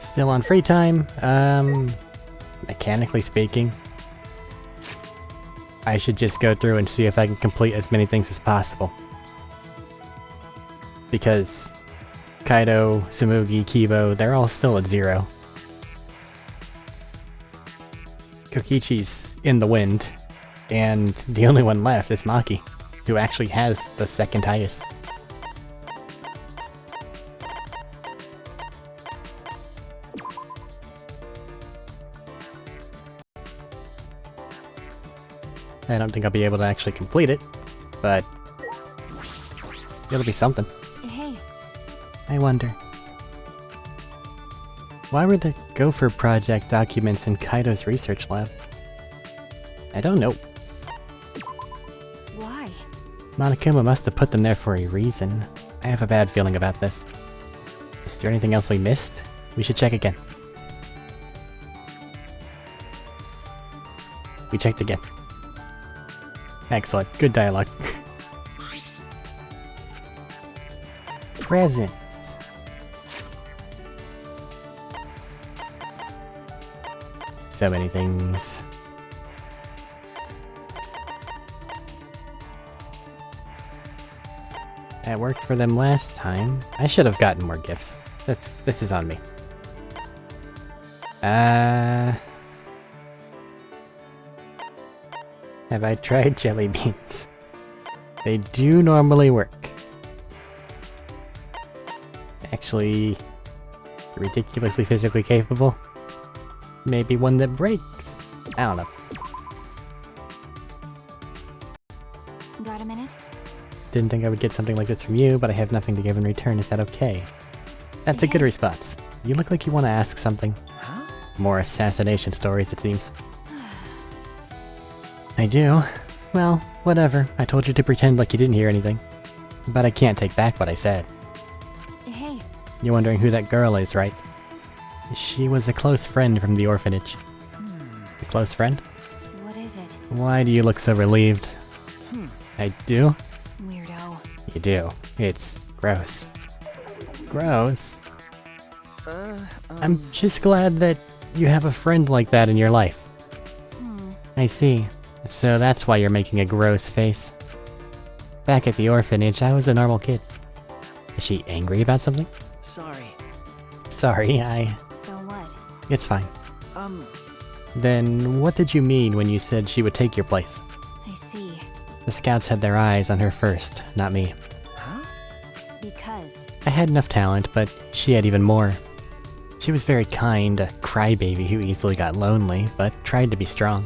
Still on free time. Mechanically speaking, I should just go through and see if I can complete as many things as possible. Because Kaido, Tsumugi, Kibo, they're all still at 0. Kokichi's in the wind, and the only one left is Maki, who actually has the second highest. I don't think I'll be able to actually complete it, but it'll be something. Hey. I wonder. Why were the Gopher Project documents in Kaido's research lab? I don't know. Why? Monokuma must have put them there for a reason. I have a bad feeling about this. Is there anything else we missed? We should check again. We checked again. Excellent. Good dialogue. Presents. So many things. That worked for them last time. I should have gotten more gifts. This is on me. Have I tried jelly beans? They do normally work. Actually, ridiculously physically capable. Maybe one that breaks. I don't know. Got a minute? Didn't think I would get something like this from you, but I have nothing to give in return. Is that okay? That's a good response. You look like you want to ask something. Huh? More assassination stories, it seems. I do. Well, whatever. I told you to pretend like you didn't hear anything. But I can't take back what I said. Hey. You're wondering who that girl is, right? She was a close friend from the orphanage. A close friend? What is it? Why do you look so relieved? I do? Weirdo. You do. It's gross. Gross? I'm just glad that you have a friend like that in your life. I see. So that's why you're making a gross face. Back at the orphanage, I was a normal kid. Is she angry about something? Sorry. Sorry, So what? It's fine. Then what did you mean when you said she would take your place? I see. The scouts had their eyes on her first, not me. Huh? Because. I had enough talent, but she had even more. She was very kind, a crybaby who easily got lonely, but tried to be strong.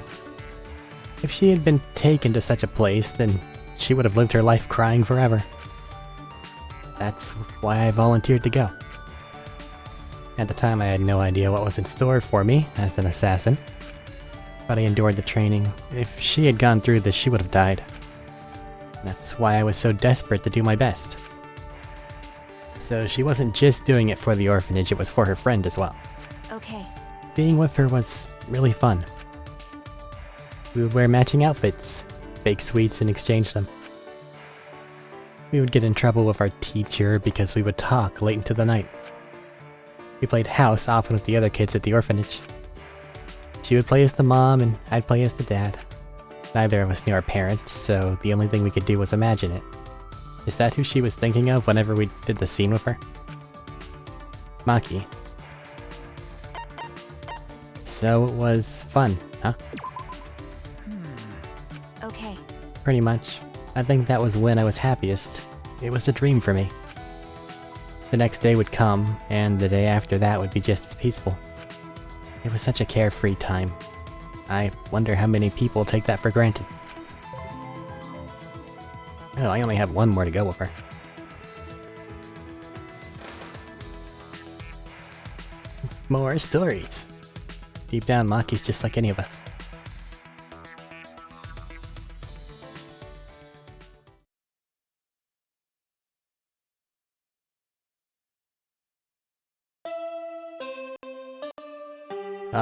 If she had been taken to such a place, then she would have lived her life crying forever. That's why I volunteered to go. At the time I had no idea what was in store for me as an assassin, but I endured the training. If she had gone through this, she would have died. That's why I was so desperate to do my best. So she wasn't just doing it for the orphanage, it was for her friend as well. Okay. Being with her was really fun. We would wear matching outfits, bake sweets and exchange them. We would get in trouble with our teacher because we would talk late into the night. We played house often with the other kids at the orphanage. She would play as the mom and I'd play as the dad. Neither of us knew our parents, so the only thing we could do was imagine it. Is that who she was thinking of whenever we did the scene with her? Maki. So it was fun, huh? Okay. Pretty much. I think that was when I was happiest. It was a dream for me. The next day would come, and the day after that would be just as peaceful. It was such a carefree time. I wonder how many people take that for granted. Oh, I only have one more to go with her. More stories. Deep down, Maki's just like any of us.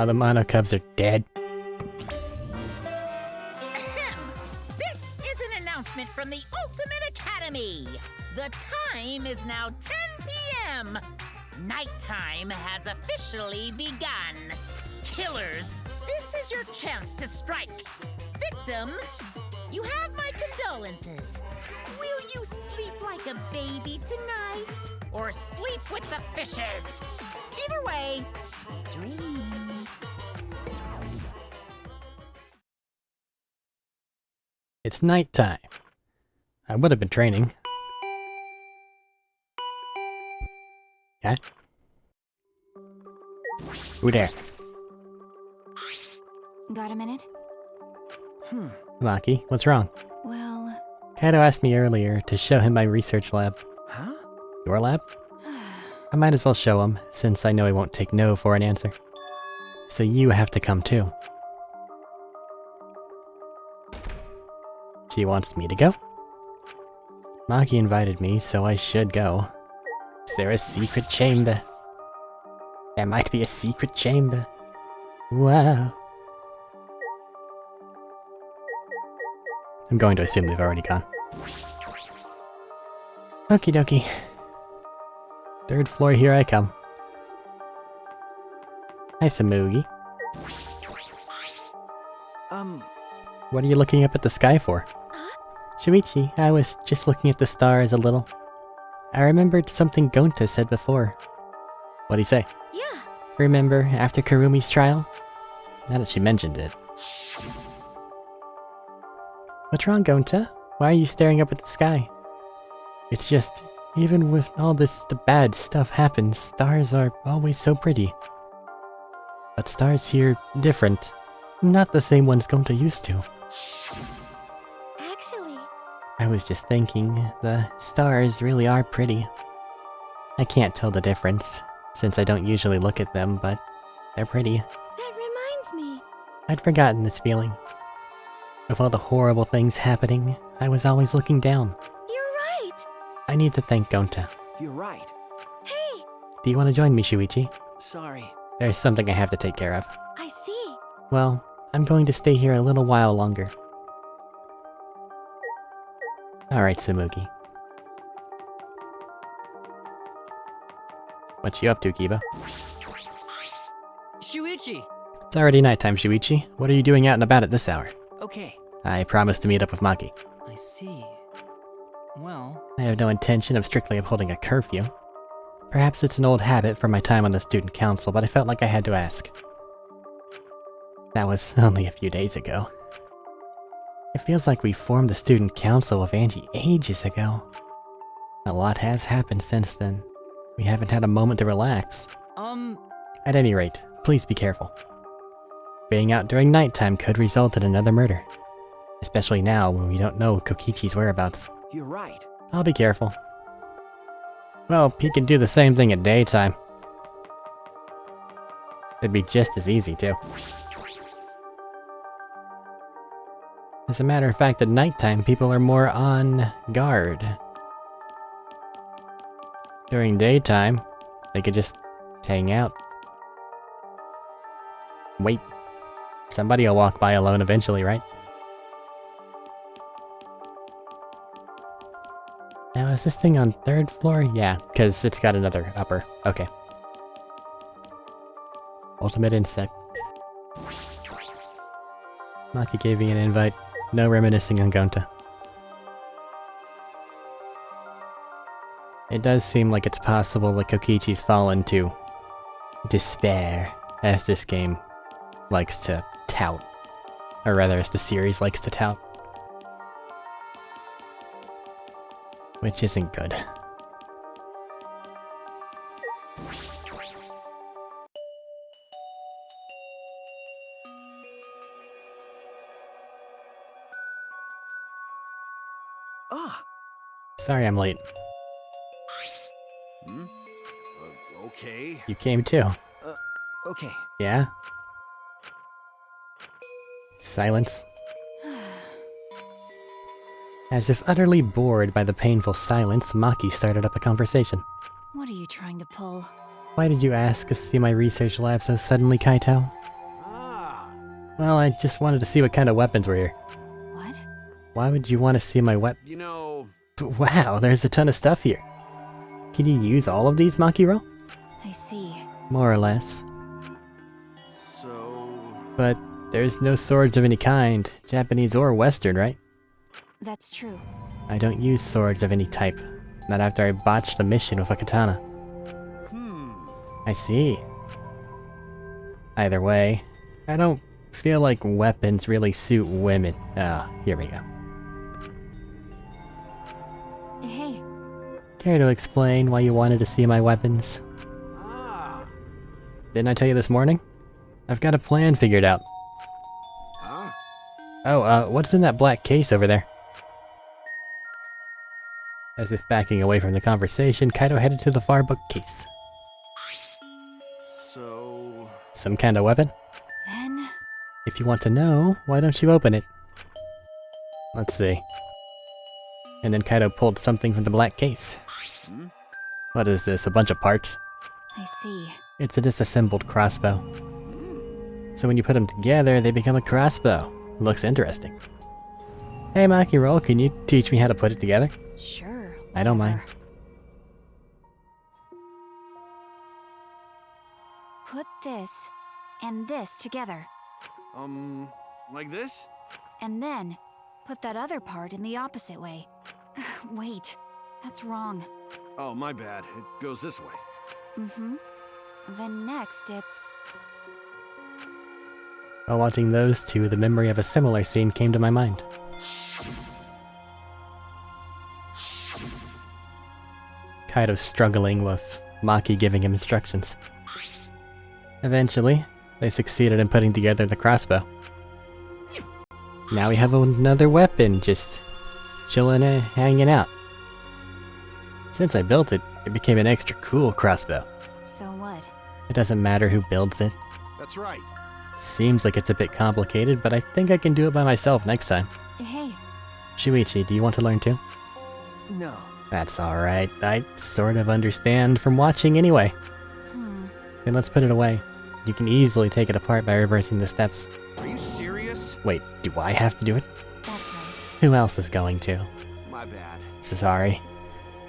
The Mono Cubs are dead. This is an announcement from the Ultimate Academy. The time is now 10 p.m. Nighttime has officially begun. Killers, this is your chance to strike. Victims, you have my condolences. Will you sleep like a baby tonight, or sleep with the fishes? Either way, sweet dreams. It's nighttime. I would have been training. Yeah? Who there? Got a minute? Maki, what's wrong? Well, Kaito asked me earlier to show him my research lab. Huh? Your lab? I might as well show him, since I know he won't take no for an answer. So you have to come too. She wants me to go? Maki invited me, so I should go. Is there a secret chamber? There might be a secret chamber. Wow. I'm going to assume they've already gone. Okie dokie. 3rd floor, here I come. Hi, Samugi. What are you looking up at the sky for? Shuichi, I was just looking at the stars a little. I remembered something Gonta said before. What'd he say? yeah. Remember, after Karumi's trial? Now that she mentioned it. What's wrong, Gonta? Why are you staring up at the sky? It's just, even with all this the bad stuff happens, stars are always so pretty. But stars here, different. Not the same ones Gonta used to. Actually, I was just thinking, the stars really are pretty. I can't tell the difference, since I don't usually look at them, but they're pretty. that reminds me. I'd forgotten this feeling. With all the horrible things happening, I was always looking down. You're right. I need to thank Gonta. You're right. Hey, Do you want to join me, Shuichi? Sorry. There's something I have to take care of. I see. Well, I'm going to stay here a little while longer. Alright, Samugi. What you up to, Kiba? Shuichi! It's already nighttime, Shuichi. What are you doing out and about at this hour? Okay, I promised to meet up with Maki. I see. Well, I have no intention of strictly upholding a curfew. Perhaps it's an old habit from my time on the student council, but I felt like I had to ask. That was only a few days ago. It feels like we formed the student council with Angie ages ago. A lot has happened since then. We haven't had a moment to relax. At any rate, please be careful. Being out during nighttime could result in another murder. Especially now when we don't know Kokichi's whereabouts. you're right. I'll be careful. Well, he can do the same thing at daytime. It'd be just as easy, too. As a matter of fact, at nighttime, people are more on guard. During daytime, they could just hang out. Wait. Somebody will walk by alone eventually, right? Now, is this thing on 3rd floor? Yeah, because it's got another upper. Okay. Ultimate insect. Maki gave me an invite. No reminiscing on Gonta. It does seem like it's possible that Kokichi's fallen to despair, as this game likes to tout. Or rather, as the series likes to tout. Which isn't good. Ah! Sorry I'm late. Okay. You came too. Okay. Yeah? Silence. As if utterly bored by the painful silence, Maki started up a conversation. What are you trying to pull? Why did you ask to see my research lab so suddenly, Kaito? Well, I just wanted to see what kind of weapons were here. What? Why would you want to see my You know... Wow, there's a ton of stuff here. Can you use all of these, Makiro? I see. More or less. So... But there's no swords of any kind, Japanese or Western, right? That's true. I don't use swords of any type. Not after I botched the mission with a katana. I see. Either way, I don't feel like weapons really suit women. Ah, here we go. Hey, Care to explain why you wanted to see my weapons? Ah. Didn't I tell you this morning? I've got a plan figured out. Huh? Oh, what's in that black case over there? As if backing away from the conversation, Kaido headed to the far bookcase. So... Some kind of weapon? then... If you want to know, why don't you open it? Let's see. And then Kaido pulled something from the black case. Hmm? What is this, a bunch of parts? I see. It's a disassembled crossbow. So when you put them together, they become a crossbow. Looks interesting. Hey Maki Roll, can you teach me how to put it together? Sure. I don't mind. whatever. Put this and this together. Like this? And then put that other part in the opposite way. Wait, that's wrong. Oh, my bad. It goes this way. Mm-hmm. Then next it's... While watching those two, the memory of a similar scene came to my mind. Kaido struggling with Maki giving him instructions. Eventually, they succeeded in putting together the crossbow. Now we have another weapon, just chilling and hanging out. Since I built it, it became an extra cool crossbow. So what? It doesn't matter who builds it. That's right. Seems like it's a bit complicated, but I think I can do it by myself next time. Hey, Shuichi, do you want to learn too? No. That's alright, I sort of understand from watching anyway. Then let's put it away. You can easily take it apart by reversing the steps. Are you serious? Wait, do I have to do it? that's right. Who else is going to? My bad. Sorry.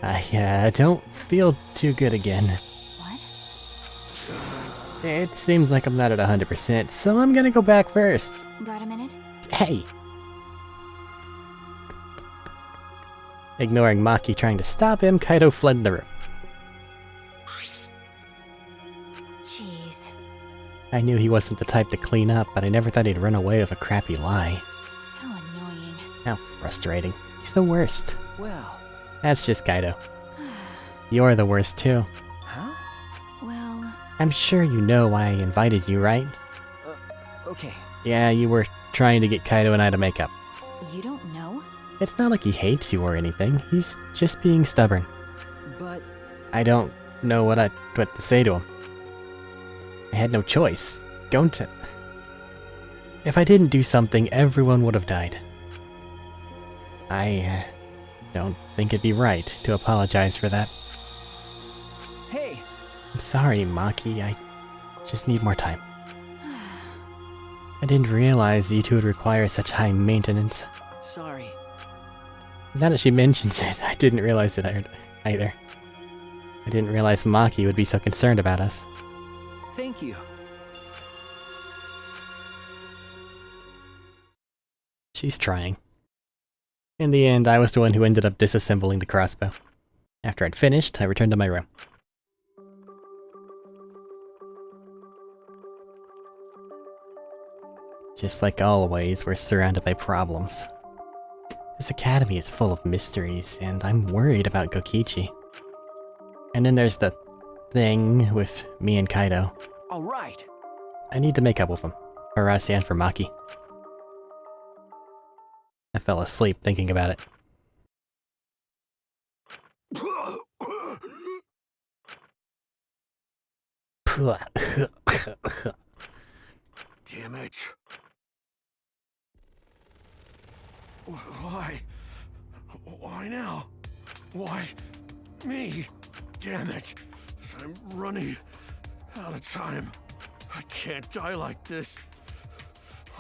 I don't feel too good again. What? It seems like I'm not at 100%, so I'm gonna go back first. Got a minute? Hey! Ignoring Maki trying to stop him, Kaido fled the room. Jeez. I knew he wasn't the type to clean up, but I never thought he'd run away with a crappy lie. How annoying. How frustrating. He's the worst. Well... That's just Kaido. You're the worst too. Huh? Well, I'm sure you know why I invited you, right? Okay. Yeah, you were trying to get Kaido and I to make up. you don't know? It's not like he hates you or anything, he's just being stubborn. But... I don't know what to say to him. I had no choice. Don't... If I didn't do something, everyone would have died. I don't think it'd be right to apologize for that. Hey! I'm sorry, Maki, I just need more time. I didn't realize you two would require such high maintenance. Sorry. Now that she mentions it, I didn't realize it either. I didn't realize Maki would be so concerned about us. Thank you. She's trying. In the end, I was the one who ended up disassembling the crossbow. After I'd finished, I returned to my room. Just like always, we're surrounded by problems. This academy is full of mysteries, and I'm worried about Gokichi. And then there's the thing with me and Kaido. Alright. I need to make up with him. For us and for Maki. I fell asleep thinking about it. Damn it. Why? Why now? Why me? Damn it. I'm running out of time. I can't die like this.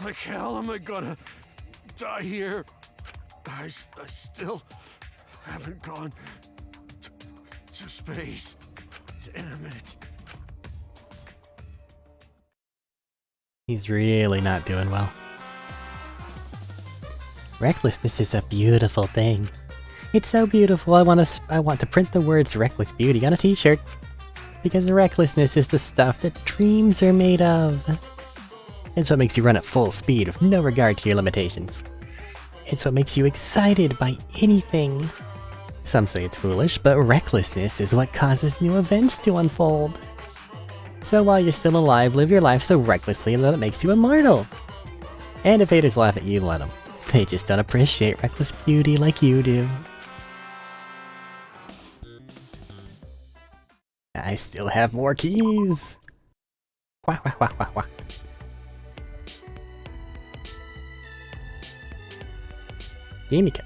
Like hell am I gonna die here? I still haven't gone to space. Damn it. He's really not doing well. Recklessness is a beautiful thing. It's so beautiful, I want to print the words Reckless Beauty on a t-shirt. Because recklessness is the stuff that dreams are made of. It's what makes you run at full speed with no regard to your limitations. It's what makes you excited by anything. Some say it's foolish, but recklessness is what causes new events to unfold. So while you're still alive, live your life so recklessly that it makes you immortal. And if haters laugh at you, let them. They just don't appreciate reckless beauty like you do. I still have more keys! Wah wah wah wah wah. Himiko.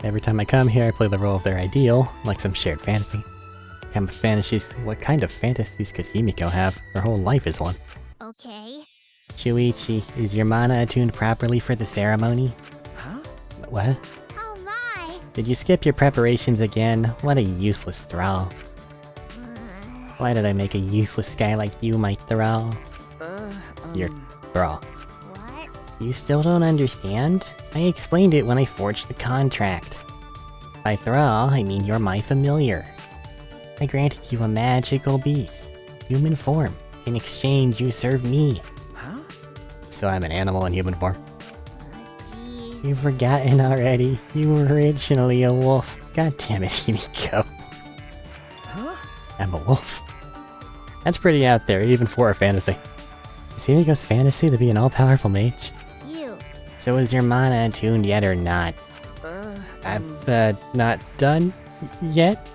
Every time I come here, I play the role of their ideal, like some shared fantasy. What kind of fantasies could Himiko have? Her whole life is one. Okay. Shuichi, is your mana attuned properly for the ceremony? Huh? What? Oh my! Did you skip your preparations again? What a useless thrall. Why did I make a useless guy like you my thrall? Your thrall. What? You still don't understand? I explained it when I forged the contract. By thrall, I mean you're my familiar. I granted you a magical beast, human form. In exchange, you served me. Huh? So I'm an animal in human form. Jeez. You've forgotten already. You were originally a wolf. God damn it, Himiko. Huh? I'm a wolf. That's pretty out there, even for a fantasy. Is Himiko's fantasy to be an all-powerful mage? You. So is your mana attuned yet or not? I'm not done yet?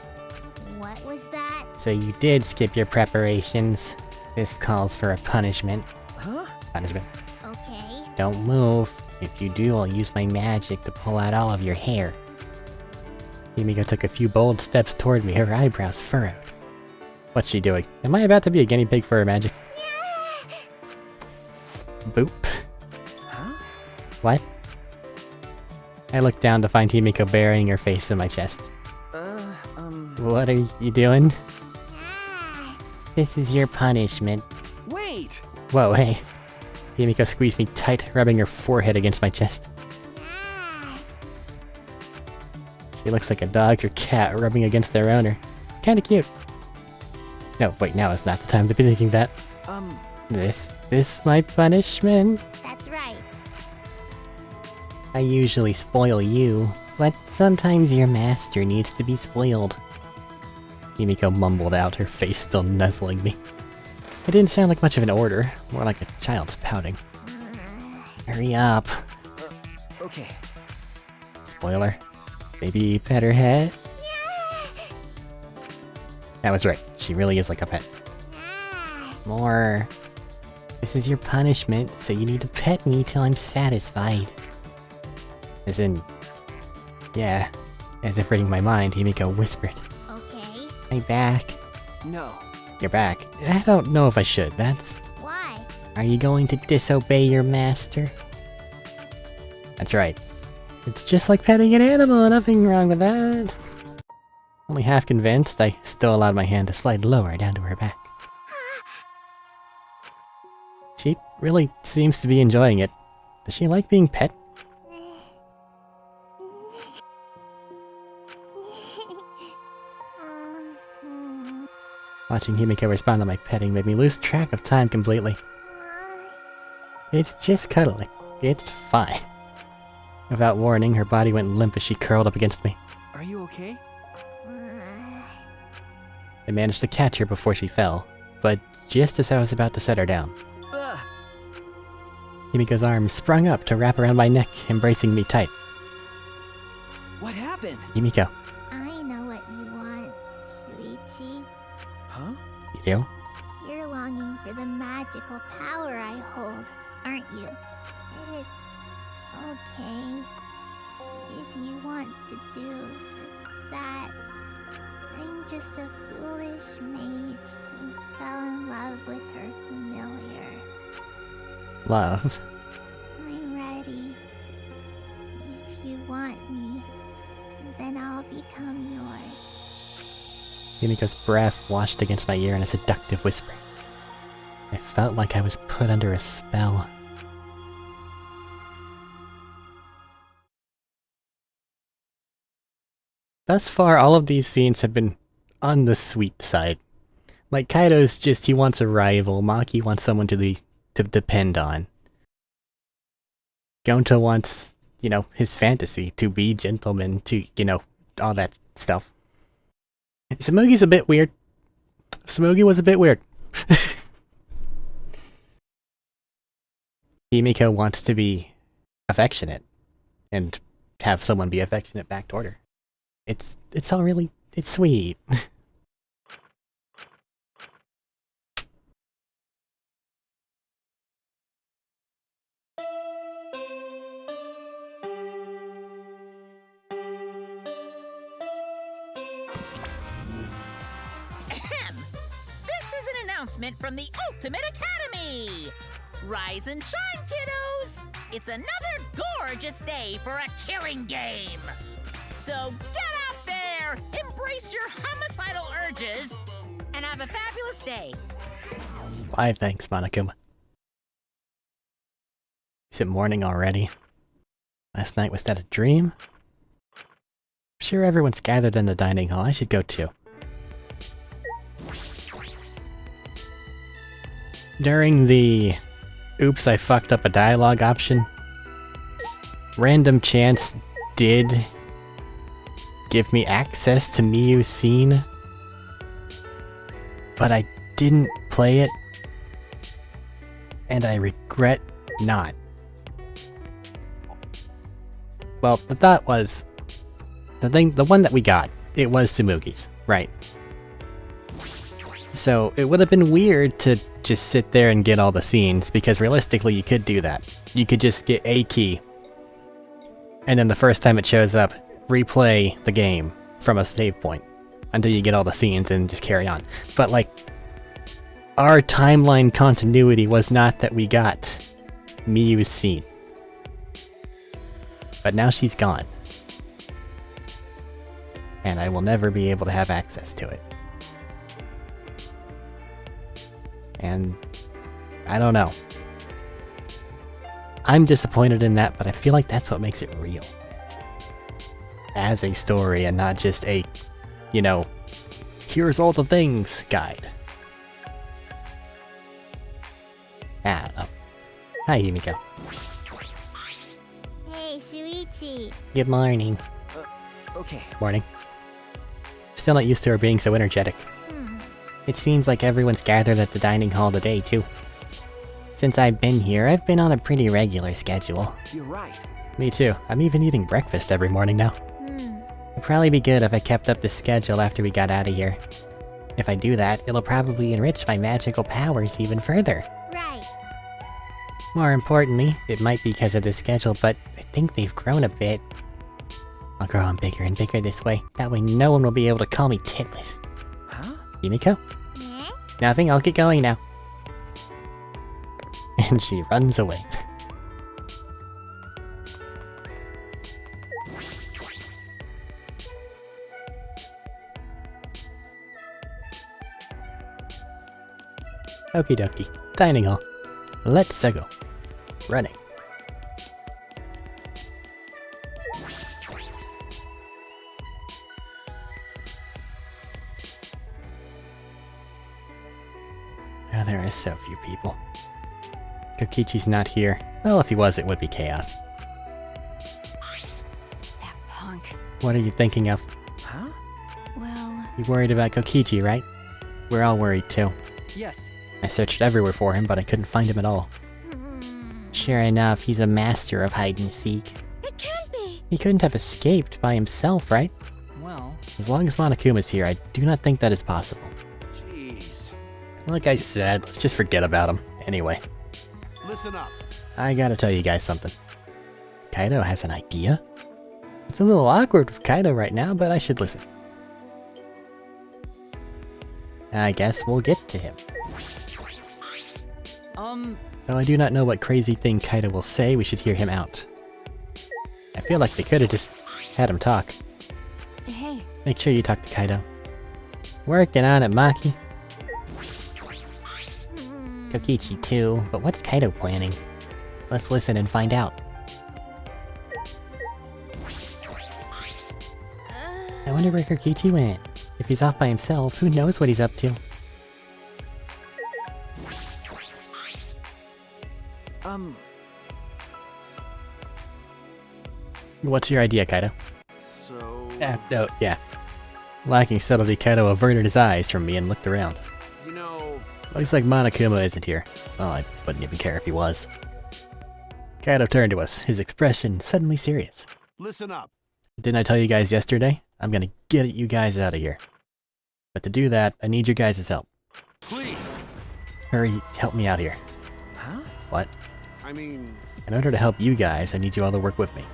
What was that? So you did skip your preparations. This calls for a punishment. Huh? Punishment. Okay. Don't move. If you do, I'll use my magic to pull out all of your hair. Himiko took a few bold steps toward me, her eyebrows furrowed. What's she doing? Am I about to be a guinea pig for her magic? Boop. Huh? What? I looked down to find Himiko burying her face in my chest. What are you doing? This is your punishment. Wait! Whoa, hey. Himiko squeezed me tight, rubbing her forehead against my chest. She looks like a dog or cat rubbing against their owner. Kinda cute. No, wait, now is not the time to be thinking that. This my punishment? That's right. I usually spoil you, but sometimes your master needs to be spoiled. Himiko mumbled out, her face still nuzzling me. It didn't sound like much of an order, more like a child's pouting. Hurry up. Okay. Spoiler. Maybe pet her head? That was right, she really is like a pet. More. This is your punishment, so you need to pet me till I'm satisfied. As in... yeah. As if reading my mind, Himiko whispered. Okay. My back. No. Your back. I don't know if I should, that's... Why? Are you going to disobey your master? That's right. It's just like petting an animal, nothing wrong with that. Only half convinced, I still allowed my hand to slide lower down to her back. She really seems to be enjoying it. Does she like being pet? Watching Himiko respond to my petting made me lose track of time completely. It's just cuddling. It's fine. Without warning, her body went limp as she curled up against me. Are you okay? I managed to catch her before she fell, but just as I was about to set her down. Himiko's arms sprung up to wrap around my neck, embracing me tight. What happened? Himiko. I know what you want, Shuichi. Huh? You do? You're longing for the magical power I hold, aren't you? It's okay if you want to do that. I'm just a foolish mage who fell in love with her familiar. Love. I'm ready. If you want me, then I'll become yours. Himiko's breath washed against my ear in a seductive whisper. I felt like I was put under a spell. Thus far, all of these scenes have been on the sweet side. Like, Kaido's just, he wants a rival, Maki wants someone to depend on. Gonta wants, you know, his fantasy, to be gentleman, to, you know, all that stuff. Smoogie's a bit weird. Smoogie was a bit weird. Himiko wants to be affectionate, and have someone be affectionate back toward her. It's all really, it's sweet. Announcement from the Ultimate Academy! Rise and shine, kiddos! It's another gorgeous day for a killing game! So get out there, embrace your homicidal urges, and have a fabulous day! Why, thanks, Monokuma. Is it morning already? Last night, was that a dream? I'm sure everyone's gathered in the dining hall. I should go too. During the oops, I fucked up a dialogue option, random chance did give me access to Miyu's scene, but I didn't play it, and I regret not. Well, the thought was, the one that we got, it was Tsumugi's, right? So it would have been weird to just sit there and get all the scenes, because realistically you could do that. You could just get a key, and then the first time it shows up, replay the game from a save point until you get all the scenes and just carry on. But like, our timeline continuity was not that we got Miyu's scene. But now she's gone. And I will never be able to have access to it. And I don't know. I'm disappointed in that, but I feel like that's what makes it real. As a story and not just a, you know, here's all the things guide. I don't know. Hi, Himiko. Hey, Shuichi. Good morning. Okay. Morning. Still not used to her being so energetic. It seems like everyone's gathered at the dining hall today, too. Since I've been here, I've been on a pretty regular schedule. You're right. Me too. I'm even eating breakfast every morning now. It'd probably be good if I kept up this schedule after we got out of here. If I do that, it'll probably enrich my magical powers even further. Right. More importantly, it might be because of this schedule, but I think they've grown a bit. I'll grow on bigger and bigger this way. That way no one will be able to call me Titless. Huh? Himiko? Yeah? Nothing, I'll get going now. And she runs away. Okie dokie. Dining hall. Let's go. Running. Oh, there are so few people. Kokichi's not here. Well, if he was, it would be chaos. That punk. What are you thinking of? Huh? Well, You worried about Kokichi, right? We're all worried too. Yes. I searched everywhere for him, but I couldn't find him at all. Sure enough, he's a master of hide and seek. it can't be. He couldn't have escaped by himself, right? Well, As long as Monokuma's here, I do not think that is possible. Jeez. Like I said, let's just forget about him. Anyway, Listen up. I gotta tell you guys something. Kaido has an idea? It's a little awkward with Kaido right now, but I should listen. I guess we'll get to him. Though I do not know what crazy thing Kaido will say, we should hear him out. I feel like they could have just had him talk. Hey, Make sure you talk to Kaido. Working on it, Maki. Kokichi too, but what's Kaido planning? Let's listen and find out. I wonder where Kokichi went. If he's off by himself, who knows what he's up to? What's your idea, Kaido? So... No, yeah. Lacking subtlety, Kaido averted his eyes from me and looked around. You know... Looks like Monokuma isn't here. Well, I wouldn't even care if he was. Kaido turned to us, his expression suddenly serious. Listen up. Didn't I tell you guys yesterday? I'm gonna get you guys out of here. But to do that, I need your guys' help. Please. Hurry, help me out here. Huh? What? I mean... In order to help you guys, I need you all to work with me.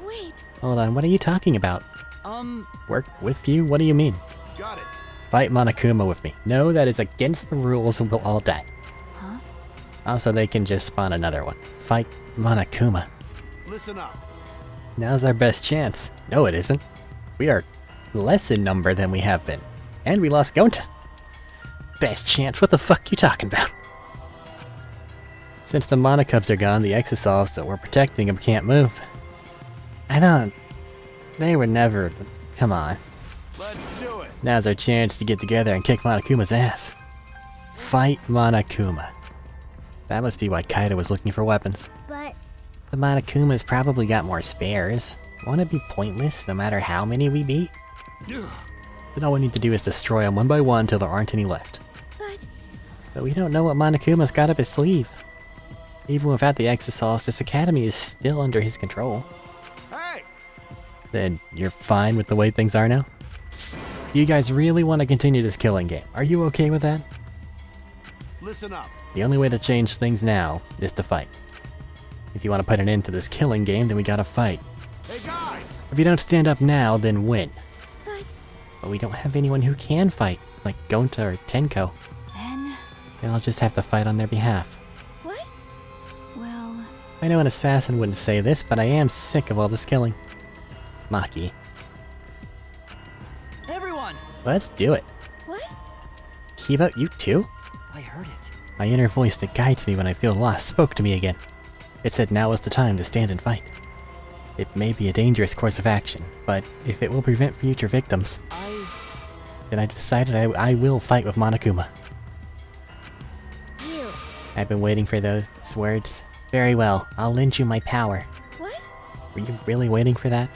Wait. Hold on, what are you talking about? Work with you? What do you mean? Got it. Fight Monokuma with me. No, that is against the rules and we'll all die. Huh? Also, they can just spawn another one. Fight Monokuma. Listen up. Now's our best chance. No, it isn't. We are less in number than we have been. And we lost Gonta. Best chance? What the fuck you talking about? Since the Monokubs are gone, the Exosols that were protecting them can't move. I don't... They were never... Come on. Let's do it. Now's our chance to get together and kick Monokuma's ass. Fight Monokuma. That must be why Kaido was looking for weapons. But The Monokuma's probably got more spares. Won't it be pointless no matter how many we beat? Ugh. Then all we need to do is destroy them one by one till there aren't any left. But we don't know what Monokuma's got up his sleeve. Even without the Exosols, this academy is still under his control. Hey! Then you're fine with the way things are now? You guys really want to continue this killing game? Are you okay with that? Listen up. The only way to change things now is to fight. If you want to put an end to this killing game, then we gotta fight. Hey guys! If you don't stand up now, then win. But But we don't have anyone who can fight, like Gonta or Tenko. then, I'll just have to fight on their behalf. what? Well, I know an assassin wouldn't say this, but I am sick of all this killing. Maki. Everyone! Let's do it. what? Kiba, you too? I heard it. My inner voice that guides me when I feel lost spoke to me again. It said now is the time to stand and fight. It may be a dangerous course of action, but if it will prevent future victims, then I decided I will fight with Monokuma. you. I've been waiting for those words. Very well, I'll lend you my power. What? Were you really waiting for that?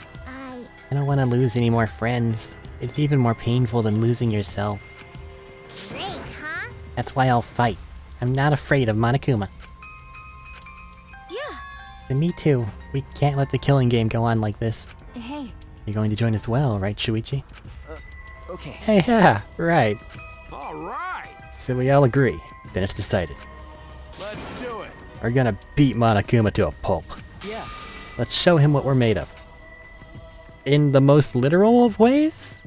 I don't want to lose any more friends. It's even more painful than losing yourself. Great, huh? That's why I'll fight. I'm not afraid of Monokuma. Yeah. And me too. We can't let the killing game go on like this. Hey, You're going to join as well, right, Shuichi? Okay. Hey, yeah, right. All right! So we all agree. Then it's decided. Let's do it! We're gonna beat Monokuma to a pulp. Yeah. Let's show him what we're made of. In the most literal of ways?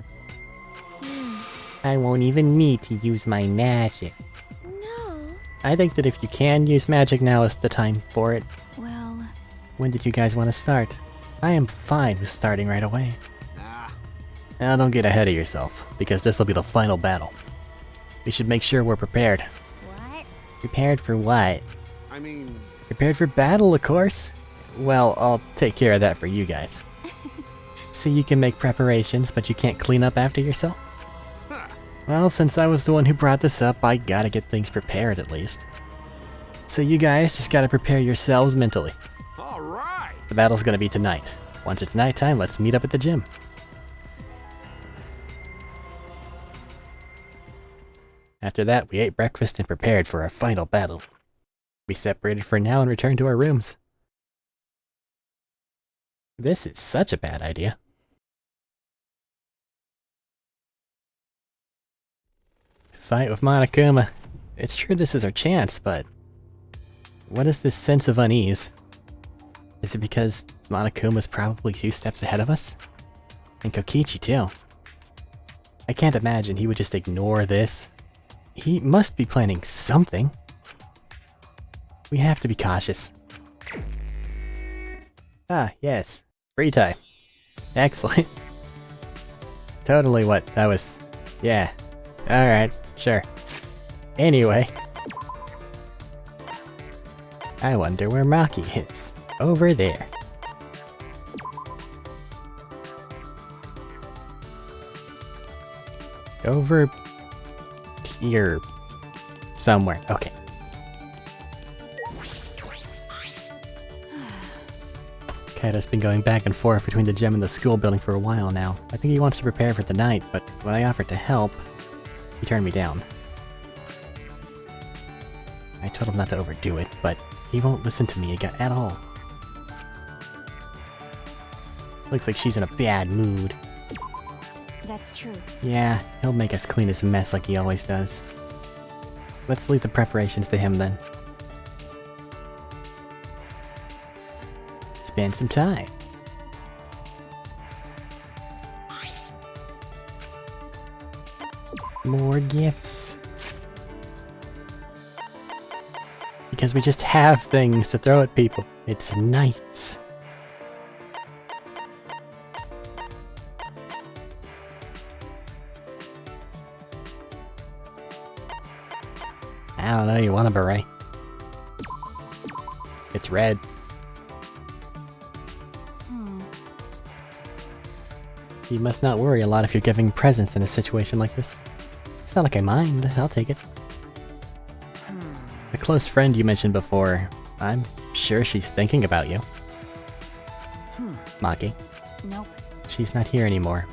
I won't even need to use my magic. no. I think that if you can use magic, now is the time for it. Well, When did you guys want to start? I am fine with starting right away. Nah. Now don't get ahead of yourself, because this will be the final battle. We should make sure we're prepared. What? Prepared for what? I mean... Prepared for battle, of course. Well, I'll take care of that for you guys. So you can make preparations, but you can't clean up after yourself? Huh. Well, since I was the one who brought this up, I gotta get things prepared at least. So you guys just gotta prepare yourselves mentally. All right! The battle's gonna be tonight. Once it's nighttime, let's meet up at the gym. After that, we ate breakfast and prepared for our final battle. We separated for now and returned to our rooms. This is such a bad idea. Fight with Monokuma. It's true this is our chance, but... what is this sense of unease? Is it because Monokuma's probably 2 steps ahead of us? And Kokichi too. I can't imagine he would just ignore this. He must be planning something. We have to be cautious. Ah, yes. Free time. Excellent. Totally what that was. Yeah, Alright, sure. Anyway. I wonder where Maki is. Over there. Over here. Somewhere. Okay. Kaido's been going back and forth between the gym and the school building for a while now. I think he wants to prepare for the night, but when I offered to help, he turned me down. I told him not to overdo it, but he won't listen to me at all. Looks like she's in a bad mood. That's true. Yeah, he'll make us clean his mess like he always does. Let's leave the preparations to him then. Spend some time. More gifts. Because we just have things to throw at people. It's nice. I don't know, you want a beret? It's red. You must not worry a lot if you're giving presents in a situation like this. It's not like I mind, I'll take it. The close friend you mentioned before, I'm sure she's thinking about you. Maki. Nope. She's not here anymore.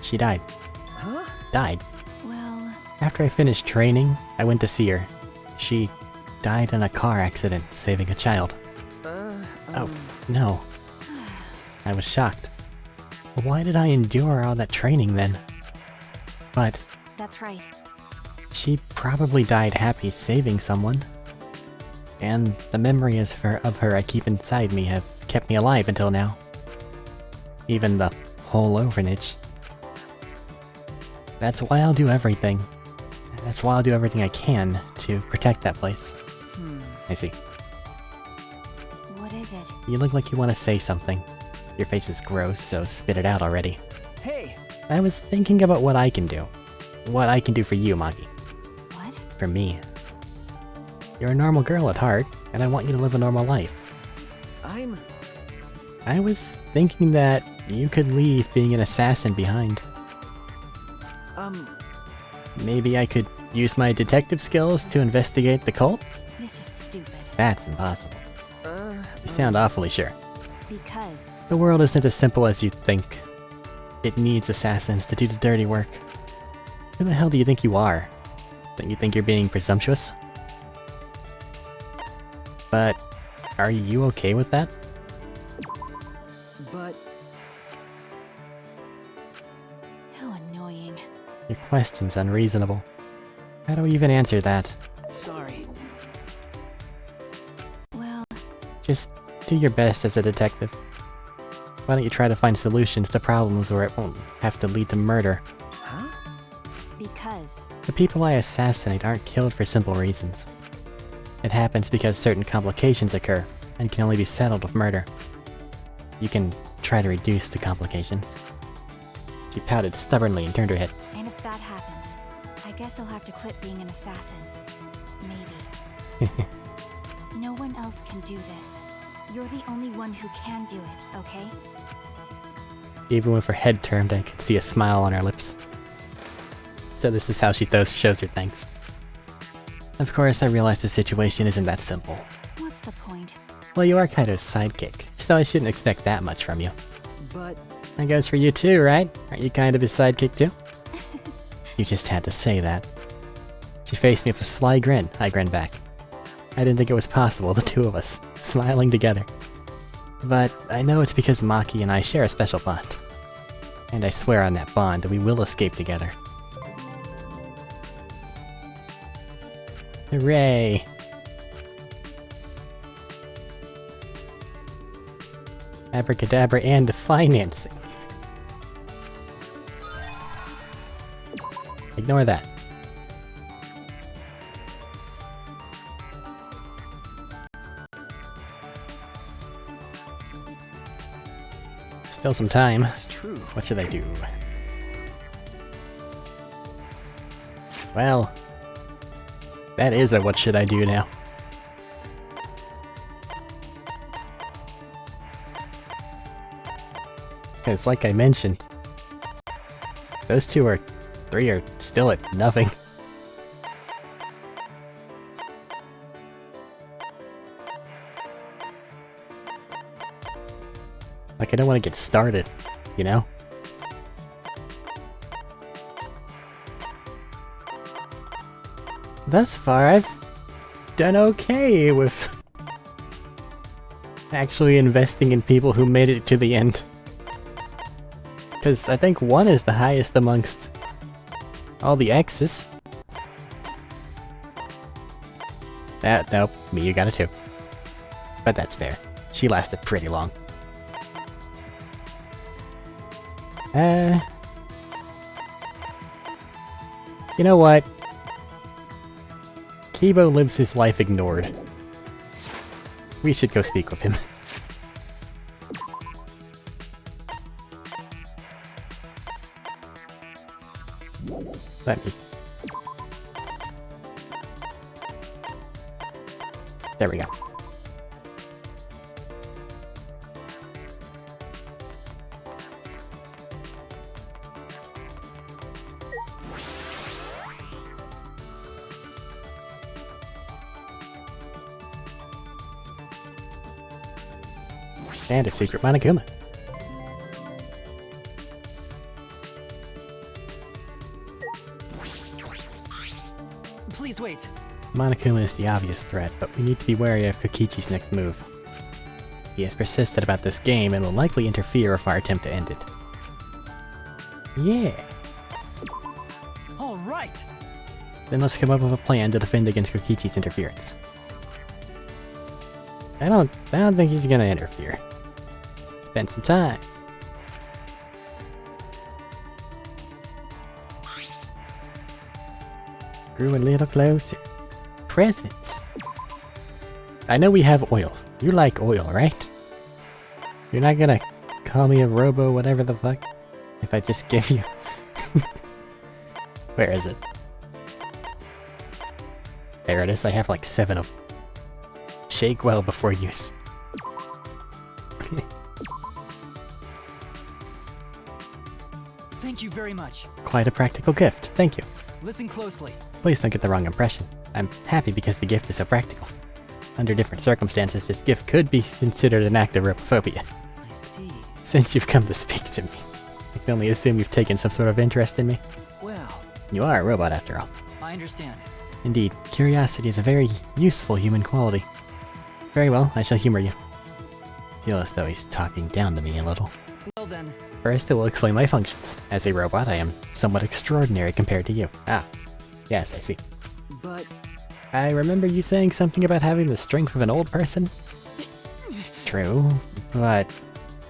She died. Huh? Died. Well... After I finished training, I went to see her. She died in a car accident, saving a child. Oh, no. I was shocked. Why did I endure all that training then? But... That's right. She probably died happy saving someone. And the memories of her I keep inside me have kept me alive until now. Even the whole orphanage. That's why I'll do everything. That's why I'll do everything I can to protect that place. I see. What is it? You look like you want to say something. Your face is gross, so spit it out already. Hey! I was thinking about what I can do. What I can do for you, Maki. What? For me. You're a normal girl at heart, and I want you to live a normal life. I was thinking that you could leave being an assassin behind. Maybe I could use my detective skills to investigate the cult? This is stupid. That's impossible. You sound awfully sure. Because... The world isn't as simple as you think. It needs assassins to do the dirty work. Who the hell do you think you are? Don't you think you're being presumptuous? But, are you okay with that? But... How annoying. Your question's unreasonable. How do we even answer that? Sorry. Well... Just do your best as a detective. Why don't you try to find solutions to problems where it won't have to lead to murder? Huh? Because... The people I assassinate aren't killed for simple reasons. It happens because certain complications occur, and can only be settled with murder. You can try to reduce the complications. She pouted stubbornly and turned her head. And if that happens, I guess I'll have to quit being an assassin. Maybe. No one else can do this. You're the only one who can do it, okay? Even with her head turned, I could see a smile on her lips. So this is how she shows her thanks. Of course, I realize the situation isn't that simple. What's the point? Well, you are Kaido's sidekick, so I shouldn't expect that much from you. But... That goes for you too, right? Aren't you kind of his sidekick too? You just had to say that. She faced me with a sly grin. I grinned back. I didn't think it was possible, the two of us, smiling together. But I know it's because Maki and I share a special bond. And I swear on that bond that we will escape together. Hooray! Abracadabra and financing. Ignore that. Still some time. It's true. What should I do? Well, that is a what should I do now. Because like I mentioned, those three are still at nothing. Like, I don't want to get started, you know? Thus far, I've done okay with actually investing in people who made it to the end. Because I think 1 is the highest amongst all the X's. Nope, Miyu got a 2. But that's fair. She lasted pretty long. You know what? Kibo lives his life ignored. We should go speak with him. Let me. There we go. And a secret Monokuma. Please wait. Monokuma is the obvious threat, but we need to be wary of Kokichi's next move. He has persisted about this game and will likely interfere with our attempt to end it. Yeah. All right. Then let's come up with a plan to defend against Kokichi's interference. I don't think he's gonna interfere. Spend some time. Grew a little closer. Presents. I know we have oil. You like oil, right? You're not gonna call me a robo whatever the fuck if I just give you... Where is it? There it is, I have like 7 of them. Shake well before use. Thank you very much. Quite a practical gift, thank you. Listen closely. Please don't get the wrong impression. I'm happy because the gift is so practical. Under different circumstances, this gift could be considered an act of robophobia. I see. Since you've come to speak to me, I can only assume you've taken some sort of interest in me. Well, You are a robot after all. I understand. Indeed, curiosity is a very useful human quality. Very well, I shall humor you. Feel as though he's talking down to me a little. Well then. First, I will explain my functions. As a robot, I am somewhat extraordinary compared to you. Ah, yes, I see. But I remember you saying something about having the strength of an old person? True, but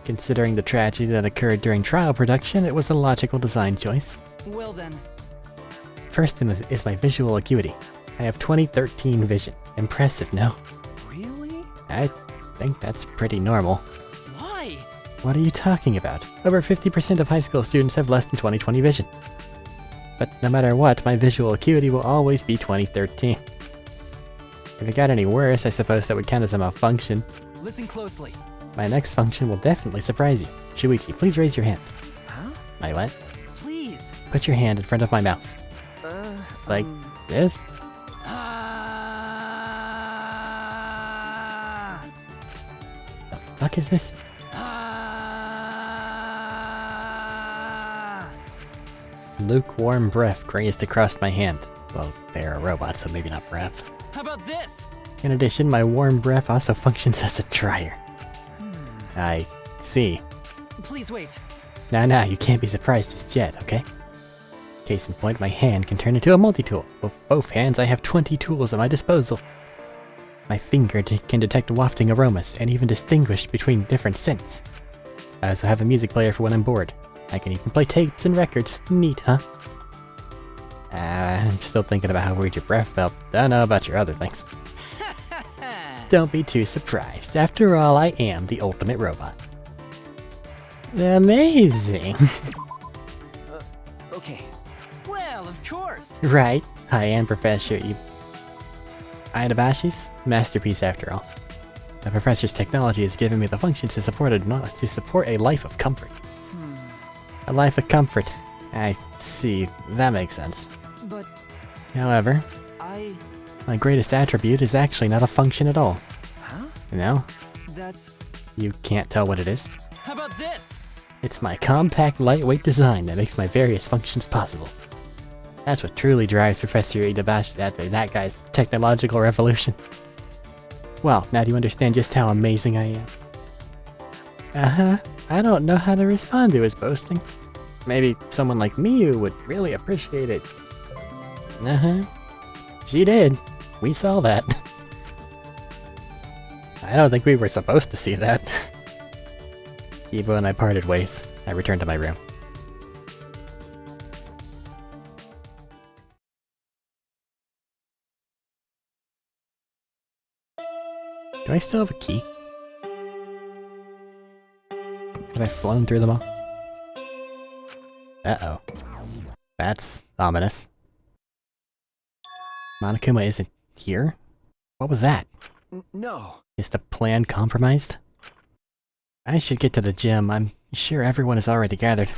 considering the tragedy that occurred during trial production, it was a logical design choice. well then. First is my visual acuity. I have 2013 vision. Impressive, no? Really? I think that's pretty normal. Why? What are you talking about? Over 50% of high school students have less than 20/20 vision. But no matter what, my visual acuity will always be 2013. If it got any worse, I suppose that would count as a malfunction. Listen closely. My next function will definitely surprise you. Shuichi, please raise your hand. Huh? My what? Please. Put your hand in front of my mouth. Like this? The fuck is this? Lukewarm breath grazed across my hand. Well, they're a robot, so maybe not breath. How about this? In addition, my warm breath also functions as a dryer. I see. Please wait. Now, you can't be surprised just yet, okay? Case in point, my hand can turn into a multi-tool. With both hands, I have 20 tools at my disposal. My finger can detect wafting aromas and even distinguish between different scents. I also have a music player for when I'm bored. I can even play tapes and records. Neat, huh? I'm still thinking about how weird your breath felt. Don't know about your other things. Don't be too surprised. After all, I am the ultimate robot. Amazing. Okay. Well, of course. Right. I am Professor Iadabashi's masterpiece after all. The professor's technology has given me the function to support a life of comfort. A life of comfort. I see. That makes sense. But However, my greatest attribute is actually not a function at all. Huh? No? That's... You can't tell what it is? How about this? It's my compact, lightweight design that makes my various functions possible. That's what truly drives Professor Idabashi that guy's technological revolution. Well, now do you understand just how amazing I am? Uh-huh. I don't know how to respond to his boasting. Maybe someone like Miyu would really appreciate it. Uh-huh. She did. We saw that. I don't think we were supposed to see that. Kibo and I parted ways. I returned to my room. Do I still have a key? Have I flown through them all? Uh-oh. That's ominous. Monokuma isn't here? What was that? No. Is the plan compromised? I should get to the gym. I'm sure everyone is already gathered.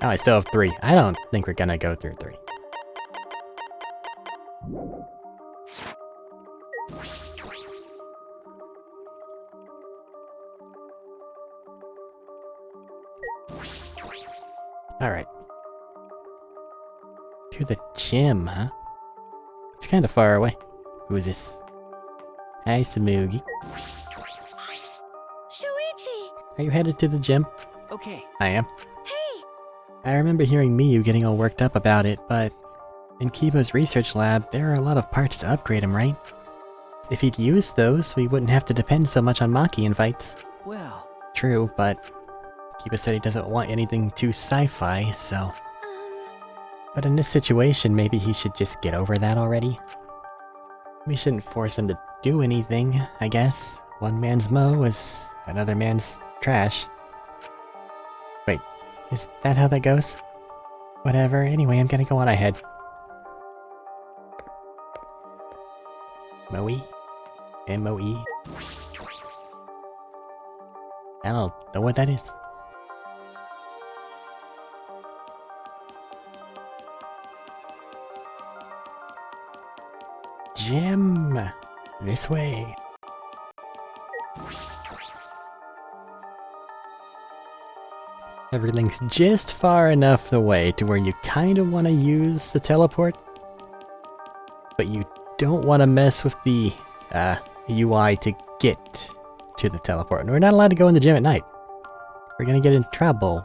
Oh, I still have 3. I don't think we're gonna go through 3. Alright. To the gym, huh? It's kinda far away. Who is this? Hi, Samugi. Shuichi! Are you headed to the gym? Okay. I am. Hey! I remember hearing Miyu getting all worked up about it, but in Kibo's research lab, there are a lot of parts to upgrade him, right? If he'd used those, we wouldn't have to depend so much on Maki in fights. Well... True, but Kibo said he doesn't want anything too sci-fi, so... But in this situation, maybe he should just get over that already? We shouldn't force him to do anything, I guess. One man's mow is another man's trash. Wait, is that how that goes? Whatever, anyway, I'm gonna go on ahead. Moe? M-O-E? I don't know what that is. Gym! This way. Everything's just far enough away to where you kinda wanna use the teleport, but you don't wanna mess with the UI to get to the teleport. And we're not allowed to go in the gym at night. We're gonna get in trouble.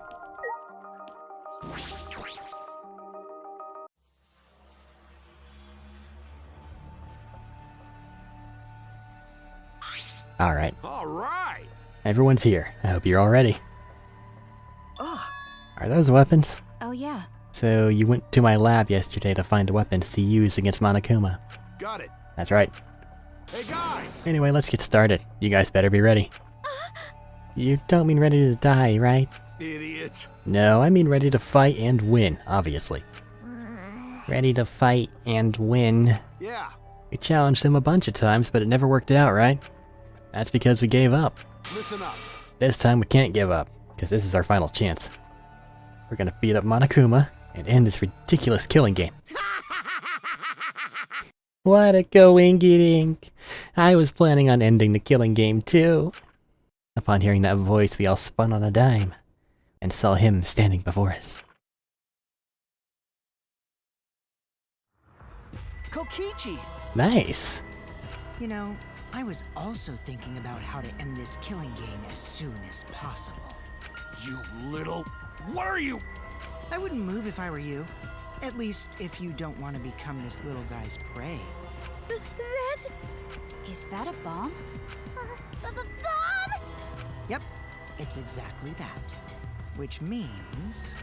Alright, All right. everyone's here. I hope you're all ready. Ah, Are those weapons? Oh yeah. So you went to my lab yesterday to find weapons to use against Monokuma. got it. That's right. Hey guys. Anyway, let's get started. You guys better be ready. You don't mean ready to die, right? Idiot. No, I mean ready to fight and win, obviously. Ready to fight and win. Yeah. We challenged him a bunch of times, but it never worked out, right? That's because we gave up. Listen up. This time we can't give up, because this is our final chance. We're gonna beat up Monokuma and end this ridiculous killing game. What a coinkydink! I was planning on ending the killing game too. Upon hearing that voice, we all spun on a dime and saw him standing before us. Kokichi! Nice! You know, I was also thinking about how to end this killing game as soon as possible. You little. What are you? I wouldn't move if I were you. At least if you don't want to become this little guy's prey. That's... Is that a bomb? Bomb! Yep, it's exactly that. Which means,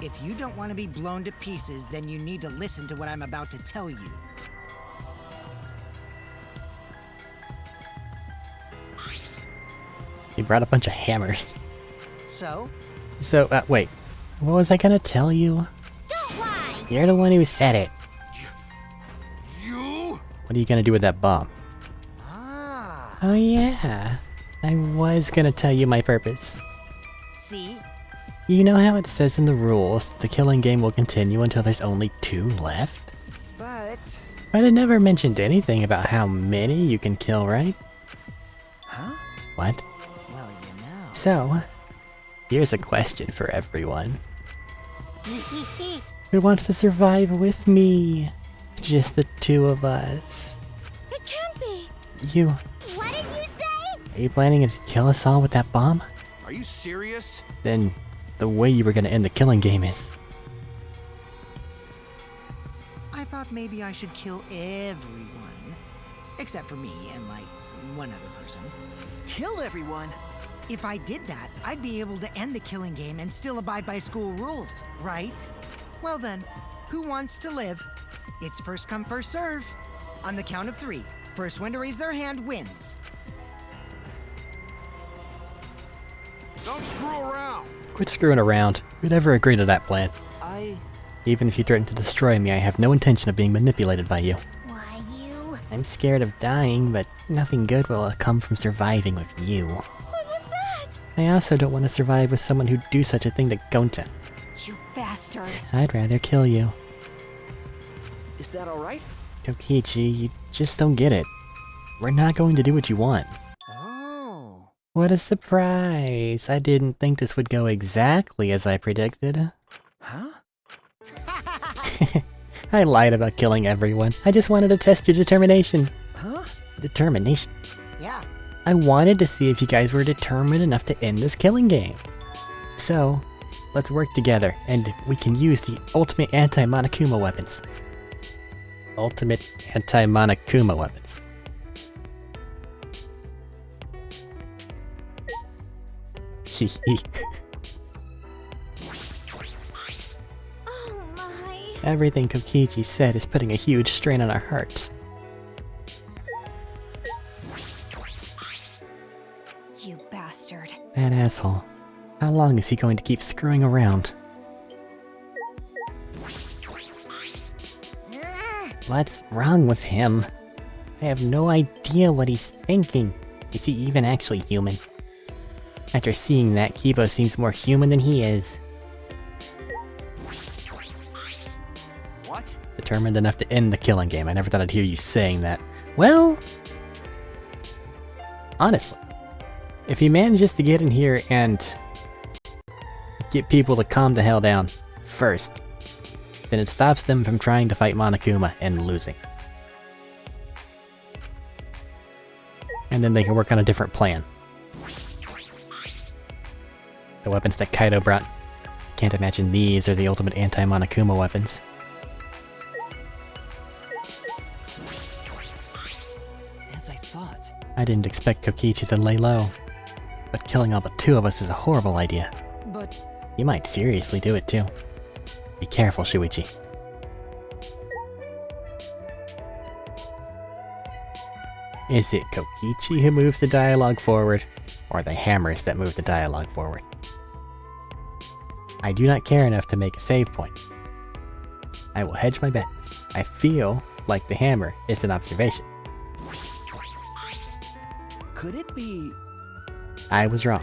if you don't want to be blown to pieces, then you need to listen to what I'm about to tell you. He brought a bunch of hammers. So? So, wait. What was I gonna tell you? Don't lie! You're the one who said it. You? What are you gonna do with that bomb? Ah. Oh yeah. I was gonna tell you my purpose. See? You know how it says in the rules that the killing game will continue until there's only 2 left? But... But it never mentioned anything about how many you can kill, right? Huh? What? Well, you know. So, here's a question for everyone. Who wants to survive with me? Just the 2 of us. It can't be! You... What did you say? Are you planning to kill us all with that bomb? Are you serious? Then, the way you were gonna end the killing game is... I thought maybe I should kill everyone. Except for me and, like, one other person. Kill everyone? If I did that, I'd be able to end the killing game and still abide by school rules, right? Well then, who wants to live? It's first come, first serve. On the count of 3, first one to raise their hand wins. Don't screw around. Quit screwing around. We'd never agree to that plan. Even if you threaten to destroy me, I have no intention of being manipulated by you. Why, you... I'm scared of dying, but nothing good will come from surviving with you. What was that? I also don't want to survive with someone who'd do such a thing to Gonta. You bastard. I'd rather kill you. Is that alright? Kokichi, you just don't get it. We're not going to do what you want. Oh. What a surprise! I didn't think this would go exactly as I predicted. Huh? I lied about killing everyone. I just wanted to test your determination. Huh? Determination? Yeah. I wanted to see if you guys were determined enough to end this killing game. So, let's work together, and we can use the ultimate anti-Monokuma weapons. Ultimate anti-Monokuma weapons. Hehe. Oh my... Everything Kokichi said is putting a huge strain on our hearts. You bastard. That asshole. How long is he going to keep screwing around? What's wrong with him? I have no idea what he's thinking. Is he even actually human? After seeing that, Kibo seems more human than he is. What? Determined enough to end the killing game. I never thought I'd hear you saying that. Well... honestly, if he manages to get in here and get people to calm the hell down first, then it stops them from trying to fight Monokuma and losing. And then they can work on a different plan. The weapons that Kaido brought. Can't imagine these are the ultimate anti-Monokuma weapons. As I thought. I didn't expect Kokichi to lay low. But killing all but 2 of us is a horrible idea. But You might seriously do it too. Be careful, Shuichi. Is it Kokichi who moves the dialogue forward, or the hammers that move the dialogue forward? I do not care enough to make a save point. I will hedge my bets. I feel like the hammer is an observation. could it be... I was wrong.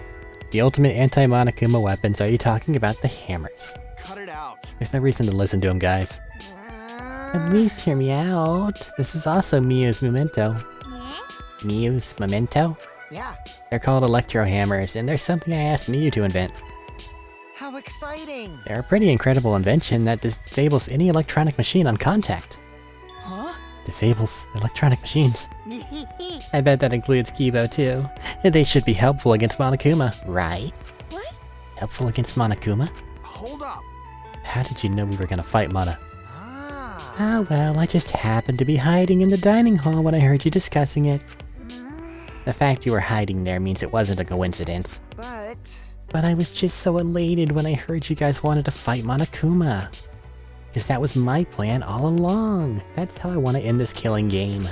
The ultimate anti-Monokuma weapons, are you talking about the hammers? Cut it out. There's no reason to listen to him, guys. At least hear me out. This is also Miyu's memento. Yeah? Miyu's memento? Yeah. They're called electro hammers, and there's something I asked Miyu to invent. How exciting! They're a pretty incredible invention that disables any electronic machine on contact. Huh? Disables electronic machines. I bet that includes Kibo too. They should be helpful against Monokuma, right? What? Helpful against Monokuma? Hold up. How did you know we were gonna fight Mono? Ah. Ah well, I just happened to be hiding in the dining hall when I heard you discussing it. The fact you were hiding there means it wasn't a coincidence. But I was just so elated when I heard you guys wanted to fight Monokuma. Because that was my plan all along. That's how I want to end this killing game.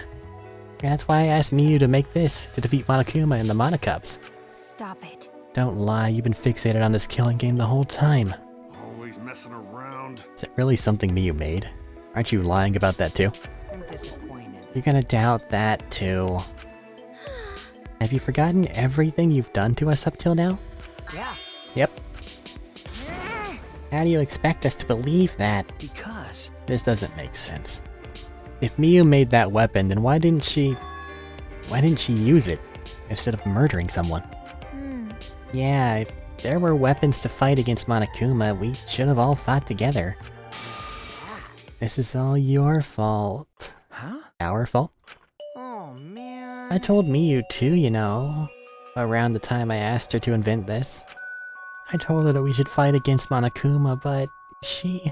And that's why I asked Miyu to make this, to defeat Monokuma and the Monokubs. Stop it. Don't lie, you've been fixated on this killing game the whole time. Always messing around. Is it really something Miyu made? Aren't you lying about that too? I'm disappointed. You're gonna doubt that too. Have you forgotten everything you've done to us up till now? Yeah. Yep. How do you expect us to believe that? Because... This doesn't make sense. If Miyu made that weapon, then why didn't she use it instead of murdering someone? Yeah, if there were weapons to fight against Monokuma, we should have all fought together. This is all your fault. Huh? Our fault? Oh, man. I told Miyu too, you know. Around the time I asked her to invent this. I told her that we should fight against Monokuma, but she...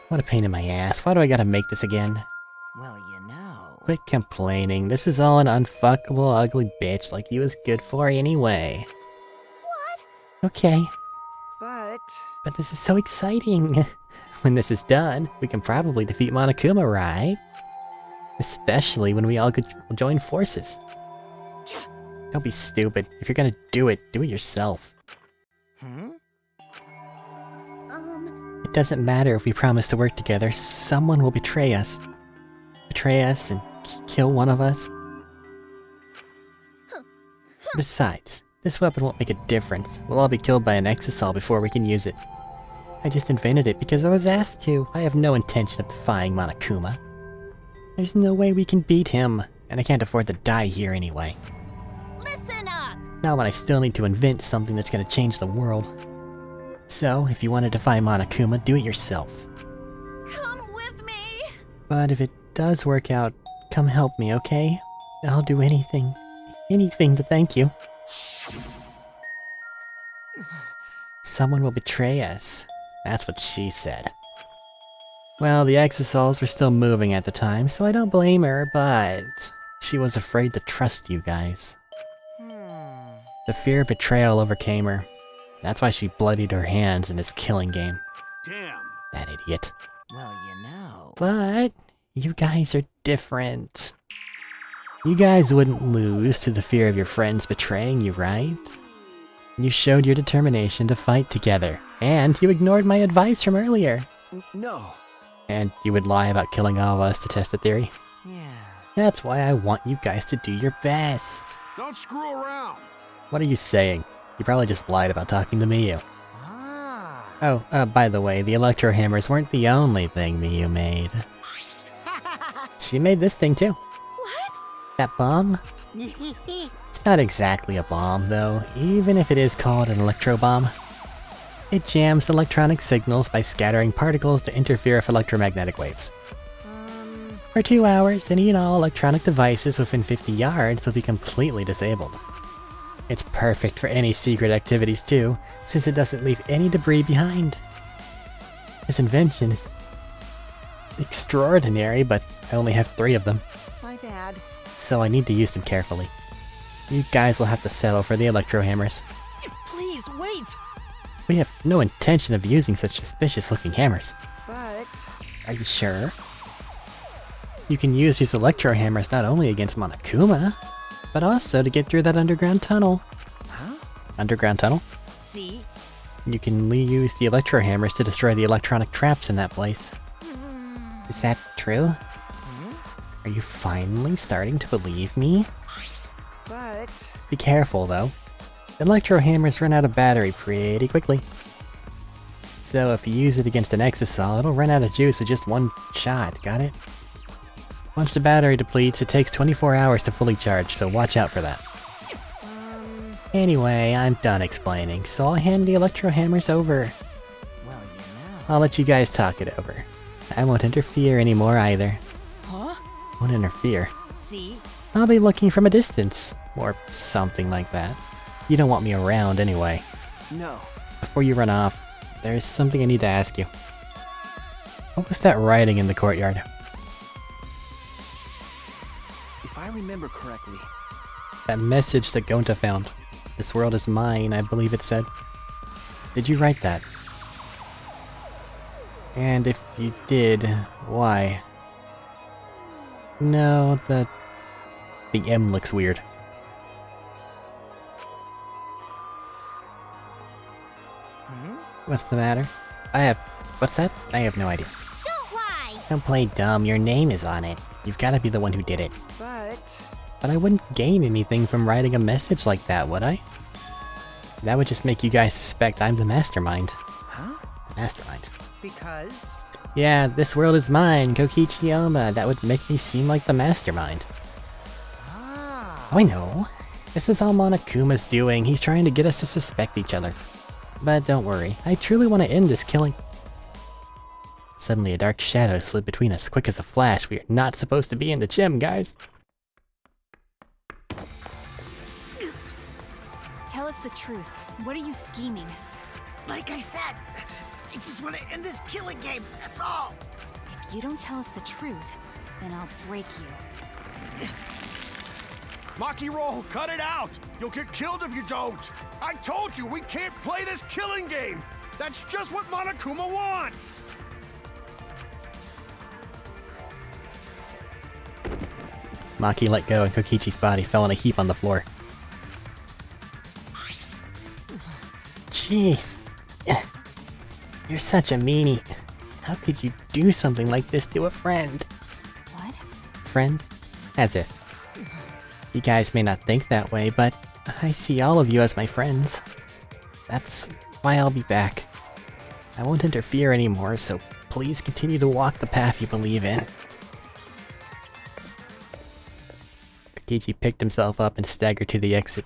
What a pain in my ass. Why do I gotta make this again? Well, you know. Quit complaining. This is all an unfuckable, ugly bitch like you was good for anyway. What? Okay, but this is so exciting. When this is done, we can probably defeat Monokuma, right? Especially when we all could join forces. Don't be stupid. If you're gonna do it yourself. It doesn't matter if we promise to work together, someone will betray us. Betray us and kill one of us. Besides, this weapon won't make a difference. We'll all be killed by an exisal before we can use it. I just invented it because I was asked to. I have no intention of defying Monokuma. There's no way we can beat him, and I can't afford to die here anyway. Listen up! Not when I still need to invent something that's gonna change the world. So, if you want to defy Monokuma, do it yourself. Come with me! But if it does work out, come help me, okay? I'll do anything. Anything to thank you. Someone will betray us. That's what she said. Well, the exisals were still moving at the time, so I don't blame her, but... she was afraid to trust you guys. The fear of betrayal overcame her. That's why she bloodied her hands in this killing game. Damn. That idiot. Well, you know. But... you guys are different. You guys wouldn't lose to the fear of your friends betraying you, right? You showed your determination to fight together, and you ignored my advice from earlier. No. And you would lie about killing all of us to test the theory. Yeah. That's why I want you guys to do your best. Don't screw around. What are you saying? You probably just lied about talking to Miyu. Ah. Oh, by the way, the electro hammers weren't the only thing Miyu made. She made this thing too. What? That bomb? It's not exactly a bomb, though, even if it is called an electro bomb. It jams electronic signals by scattering particles to interfere with electromagnetic waves. For 2 hours, any and all electronic devices within 50 yards will be completely disabled. It's perfect for any secret activities too, since it doesn't leave any debris behind. This invention is extraordinary, but I only have 3 of them. My bad. So I need to use them carefully. You guys will have to settle for the electro hammers. Please, wait! We have no intention of using such suspicious looking hammers. But... Are you sure? You can use these electro hammers not only against Monokuma, but also to get through that underground tunnel. Huh? Underground tunnel? See? You can use the electro hammers to destroy the electronic traps in that place. Is that true? Are you finally starting to believe me? But... Be careful though. Electro hammers run out of battery pretty quickly. So if you use it against an exisal, it'll run out of juice with just one shot, got it? Once the battery depletes, it takes 24 hours to fully charge, so watch out for that. Anyway, I'm done explaining, so I'll hand the electro hammers over. Well, you know. I'll let you guys talk it over. I won't interfere anymore either. Huh? Won't interfere. See? I'll be looking from a distance, or something like that. You don't want me around anyway. No. Before you run off, there's something I need to ask you. What was that writing in the courtyard? If I remember correctly... That message that Gonta found. This world is mine, I believe it said. Did you write that? And if you did, why? No, the M looks weird. What's the matter? What's that? I have no idea. Don't lie! Don't play dumb, your name is on it. You've gotta be the one who did it. But But I wouldn't gain anything from writing a message like that, would I? That would just make you guys suspect I'm the mastermind. huh? The mastermind. Because Yeah, this world is mine, Kokichiyama. That would make me seem like the mastermind. ah, Oh, I know. This is all Monokuma's doing. He's trying to get us to suspect each other. But don't worry, I truly want to end this killing. Suddenly a dark shadow slid between us, quick as a flash. We are not supposed to be in the gym, guys. Tell us the truth. What are you scheming? like I said, I just want to end this killing game. That's all. If you don't tell us the truth, then I'll break you. Maki roll, cut it out! You'll get killed if you don't! I told you, we can't play this killing game! That's just what Monokuma wants! Maki let go and Kokichi's body fell in a heap on the floor. Jeez. You're such a meanie. How could you do something like this to a friend? What? Friend? As if. You guys may not think that way, but I see all of you as my friends. That's why I'll be back. I won't interfere anymore, so please continue to walk the path you believe in. Kokichi picked himself up and staggered to the exit.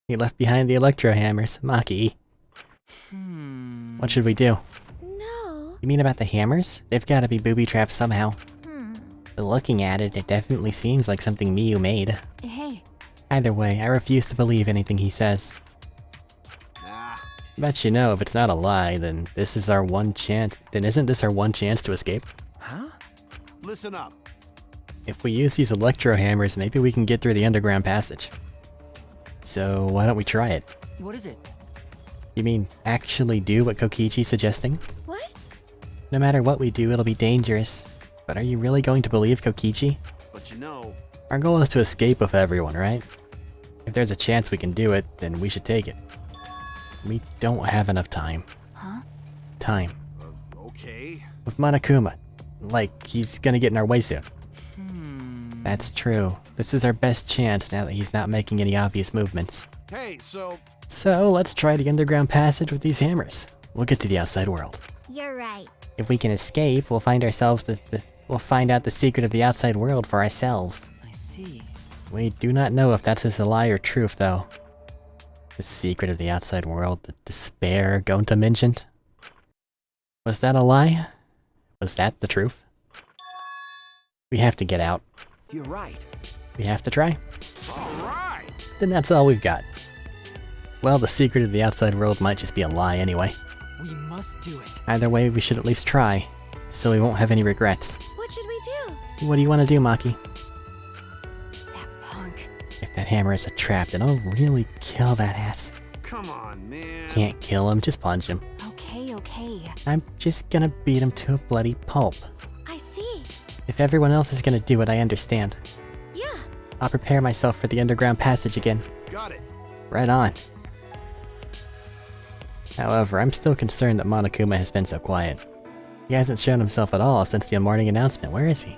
He left behind the electro hammers. Maki. What should we do? No. You mean about the hammers? They've gotta be booby trapped somehow. But looking at it, it definitely seems like something Miyu made. Hey, Either way, I refuse to believe anything he says. Bet you know, if it's not a lie, then this is our one chance. Then isn't this our one chance to escape? Huh? Listen up. If we use these electro hammers, maybe we can get through the underground passage. So why don't we try it? What is it? You mean actually do what Kokichi's suggesting? What? No matter what we do, it'll be dangerous. But are you really going to believe Kokichi? But you know, Our goal is to escape with everyone, right? If there's a chance we can do it, then we should take it. We don't have enough time. huh? Time. okay. With Monokuma. Like, he's gonna get in our way soon. That's true. This is our best chance now that he's not making any obvious movements. Hey, so So, let's try the underground passage with these hammers. We'll get to the outside world. You're right. If we can escape, we'll find ourselves we'll find out the secret of the outside world for ourselves. I see. We do not know if that's a lie or truth, though. The secret of the outside world, the despair Gonta mentioned. Was that a lie? Was that the truth? We have to get out. You're right. We have to try. alright! Then that's all we've got. Well, the secret of the outside world might just be a lie anyway. We must do it. Either way, we should at least try, so we won't have any regrets. What should we do? What do you want to do, Maki? That punk. If that hammer is a trap, then I'll really kill that ass. Come on, man. Can't kill him, just punch him. Okay, okay. I'm just gonna beat him to a bloody pulp. I see. If everyone else is gonna do it, I understand. Yeah. I'll prepare myself for the underground passage again. Got it. Right on. However, I'm still concerned that Monokuma has been so quiet. He hasn't shown himself at all since the morning announcement. Where is he?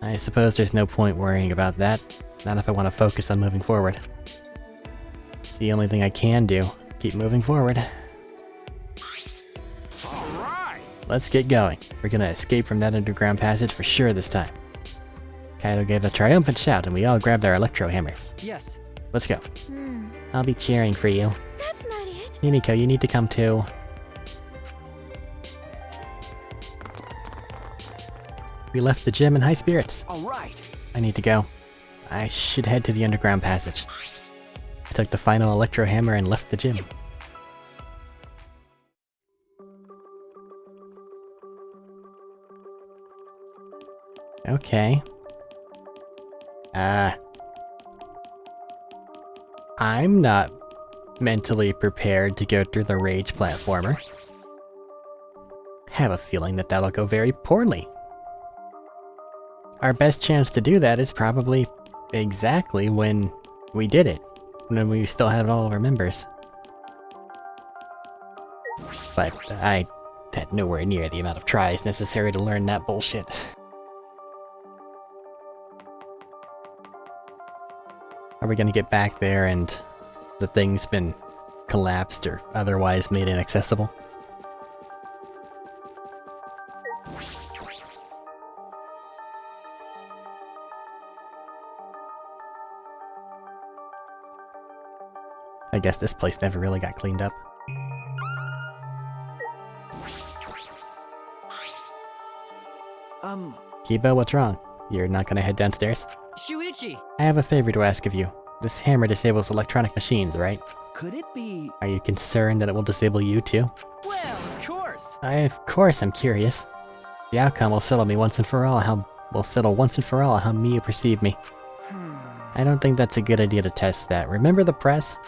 I suppose there's no point worrying about that. Not if I want to focus on moving forward. It's the only thing I can do. Keep moving forward. Alright! Let's get going. We're gonna escape from that underground passage for sure this time. Kaido gave a triumphant shout and we all grabbed our electro hammers. Yes. Let's go. I'll be cheering for you. That's not it. Yumiko, you need to come too. We left the gym in high spirits. All right. I need to go. I should head to the underground passage. I took the final electro hammer and left the gym. Okay. I'm not mentally prepared to go through the rage platformer. Have a feeling that that'll go very poorly. Our best chance to do that is probably exactly when we did it, when we still had all of our members. but I had nowhere near the amount of tries necessary to learn that bullshit. Are we gonna get back there and the thing's been collapsed or otherwise made inaccessible? I guess this place never really got cleaned up. Kiba, what's wrong? You're not gonna head downstairs? Shuichi! I have a favor to ask of you. This hammer disables electronic machines, right? Could it be... Are you concerned that it will disable you too? Well, of course! Of course I'm curious. The outcome will settle once and for all how Miyu perceive me. I don't think that's a good idea to test that. Remember the press?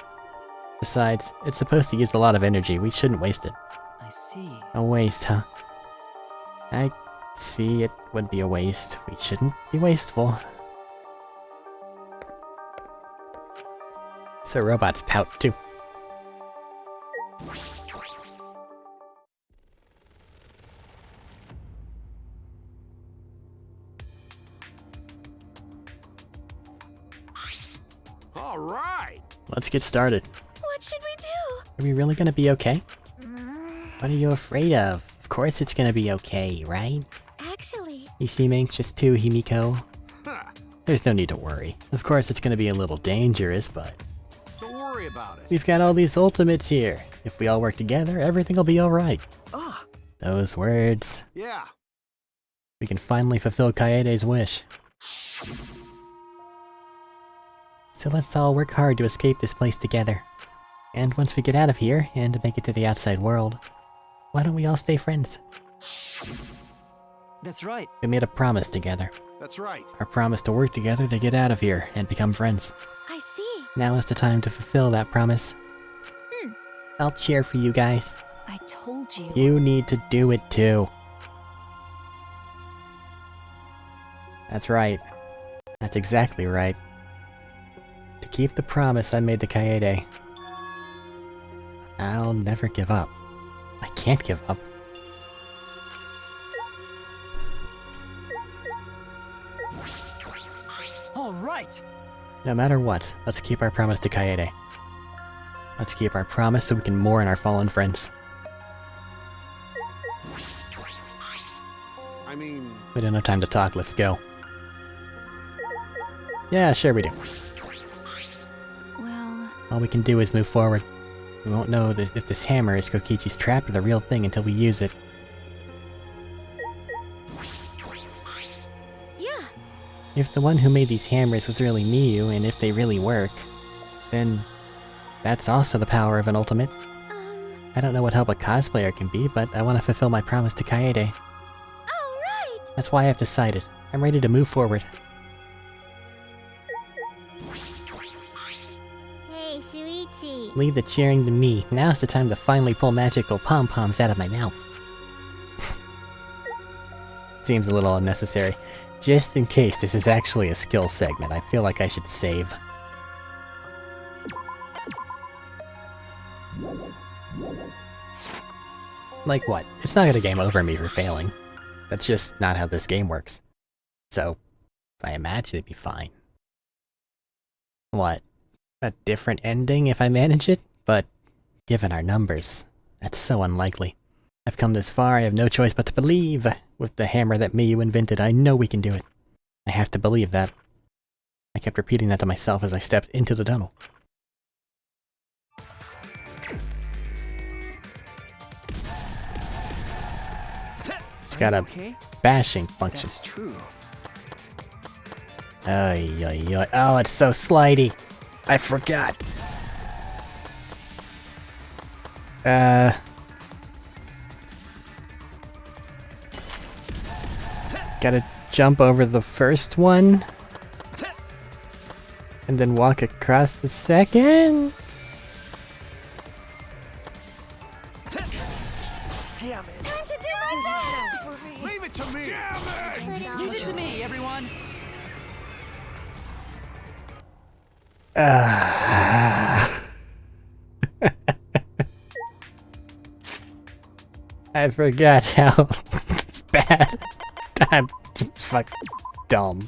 Besides, it's supposed to use a lot of energy. We shouldn't waste it. I see. A waste, huh? I see it would be a waste. We shouldn't be wasteful. So robots pout too. All right. Let's get started. What should we do? Are we really gonna be okay? What are you afraid of? Of course it's gonna be okay, right? Actually, You seem anxious too, Himiko. Huh. There's no need to worry. Of course it's gonna be a little dangerous, but Don't worry about it. we've got all these ultimates here. If we all work together, everything will be alright. Ah! Those words. Yeah. We can finally fulfill Kaede's wish. So let's all work hard to escape this place together. And once we get out of here, and make it to the outside world, why don't we all stay friends? That's right. We made a promise together. That's right. Our promise to work together to get out of here and become friends. I see. Now is the time to fulfill that promise. I'll cheer for you guys. I told you. You need to do it too. That's right. That's exactly right. To keep the promise I made to Kaede. I'll never give up. I can't give up. All right! No matter what, let's keep our promise to Kaede. Let's keep our promise so we can mourn our fallen friends. I mean, We don't have time to talk, let's go. Yeah, sure we do. Well, All we can do is move forward. We won't know if this hammer is Kokichi's trap or the real thing until we use it. Yeah. If the one who made these hammers was really Miyu, and if they really work, then that's also the power of an ultimate. I don't know what help a cosplayer can be, but I want to fulfill my promise to Kaede. Alright. That's why I've decided. I'm ready to move forward. Hey, Shuichi. Leave the cheering to me. Now's the time to finally pull magical pom-poms out of my mouth. Seems a little unnecessary. Just in case this is actually a skill segment, I feel like I should save. Like what? It's not gonna game over me for failing. That's just not how this game works. So, I imagine it'd be fine. What? A different ending if I manage it? But, given our numbers, that's so unlikely. I've come this far, I have no choice but to believe. With the hammer that Miyu invented, I know we can do it. I have to believe that. I kept repeating that to myself as I stepped into the tunnel. It's got a Okay, bashing function. that's true. Ay, ay, ay. Oh, it's so slidey. I forgot. Gotta jump over the first one. And then walk across the second? Damn it! Time to do my best. leave it to me. Damn it! Leave it to me, everyone! I forgot how bad I'm fuck dumb.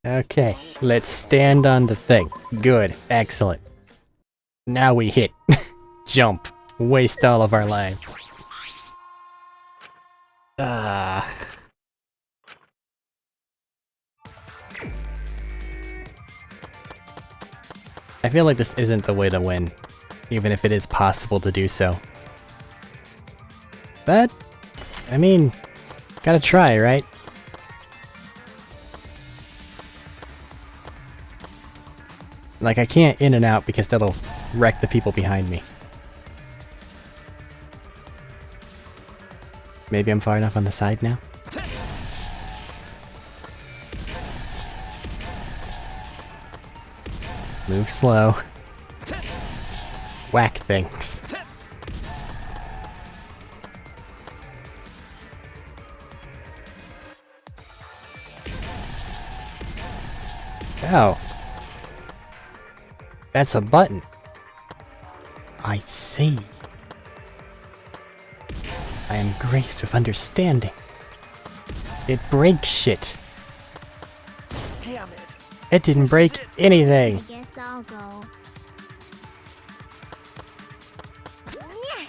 Okay, let's stand on the thing. Good, excellent. Now we hit. Jump. Waste all of our lives. I feel like this isn't the way to win, even if it is possible to do so. But, I mean, gotta try, right? Like, I can't in and out because that'll wreck the people behind me. Maybe I'm far enough on the side now? Move slow. Whack things. Oh. That's a button. I see. I am graced with understanding. It breaks shit. Damn it. It didn't break anything. I guess I'll go. Nyeh, I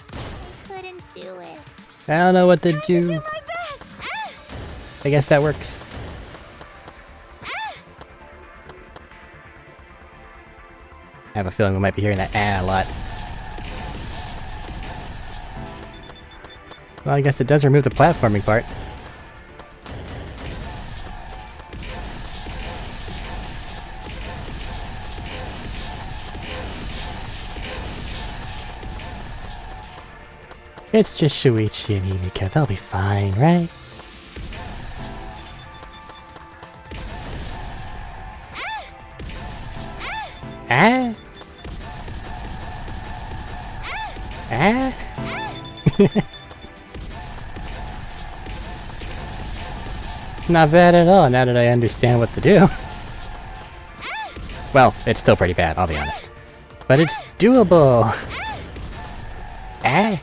couldn't do it. I don't know what to do. My best. I guess that works. I have a feeling we might be hearing that a lot. Well, I guess it does remove the platforming part. It's just Shuichi and Himika, they'll be fine, right? Ah? Ah? Not bad at all, now that I understand what to do. Well, it's still pretty bad, I'll be honest. But it's doable! Ah?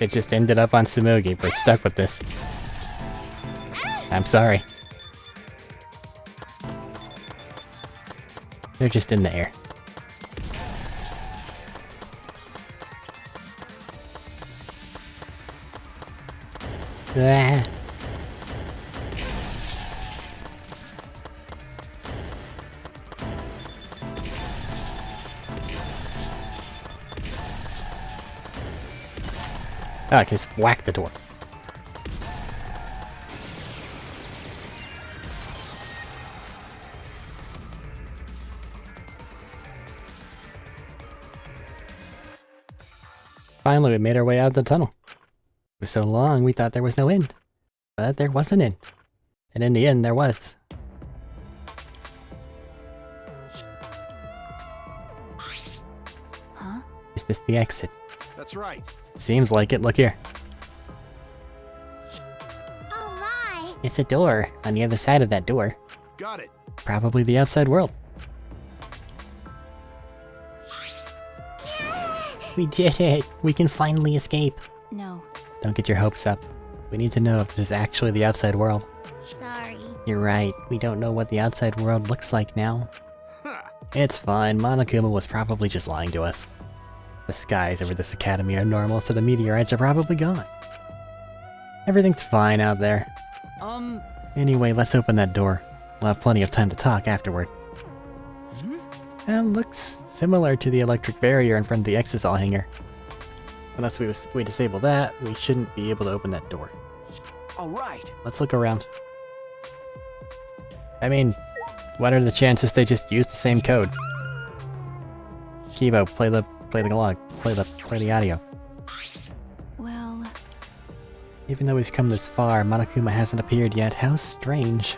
It just ended up on Tsumugi. We're stuck with this. I'm sorry. They're just in the air. Ah. Oh, I can just whack the door. Finally, we made our way out of the tunnel. For so long, we thought there was no end. But there was an end. And in the end, there was. Huh? Is this the exit? That's right. Seems like it. Look here. Oh my! It's a door on the other side of that door. Got it. Probably the outside world. We did it! We can finally escape. No. Don't get your hopes up. We need to know if this is actually the outside world. Sorry. You're right, we don't know what the outside world looks like now. It's fine, Monokuma was probably just lying to us. The skies over this academy are normal, so the meteorites are probably gone. Everything's fine out there. Anyway, let's open that door. We'll have plenty of time to talk afterward. It looks similar to the electric barrier in front of the Exisal hangar. Unless we disable that, we shouldn't be able to open that door. Alright. Let's look around. I mean, what are the chances they just use the same code? Kibo, play the log. Play the audio. Well... Even though we've come this far, Monokuma hasn't appeared yet. How strange.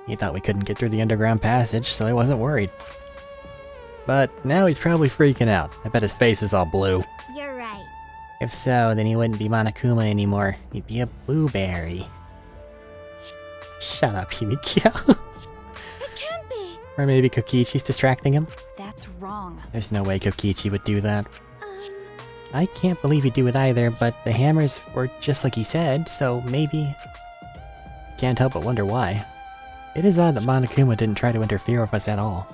He thought we couldn't get through the underground passage, so he wasn't worried. But now he's probably freaking out. I bet his face is all blue. You're right. If so, then he wouldn't be Monokuma anymore. He'd be a blueberry. Shut up, Himikyo. It can't be! Or maybe Kokichi's distracting him? That's wrong. There's no way Kokichi would do that. I can't believe he'd do it either, but the hammers were just like he said, so maybe... Can't help but wonder why. It is odd that Monokuma didn't try to interfere with us at all.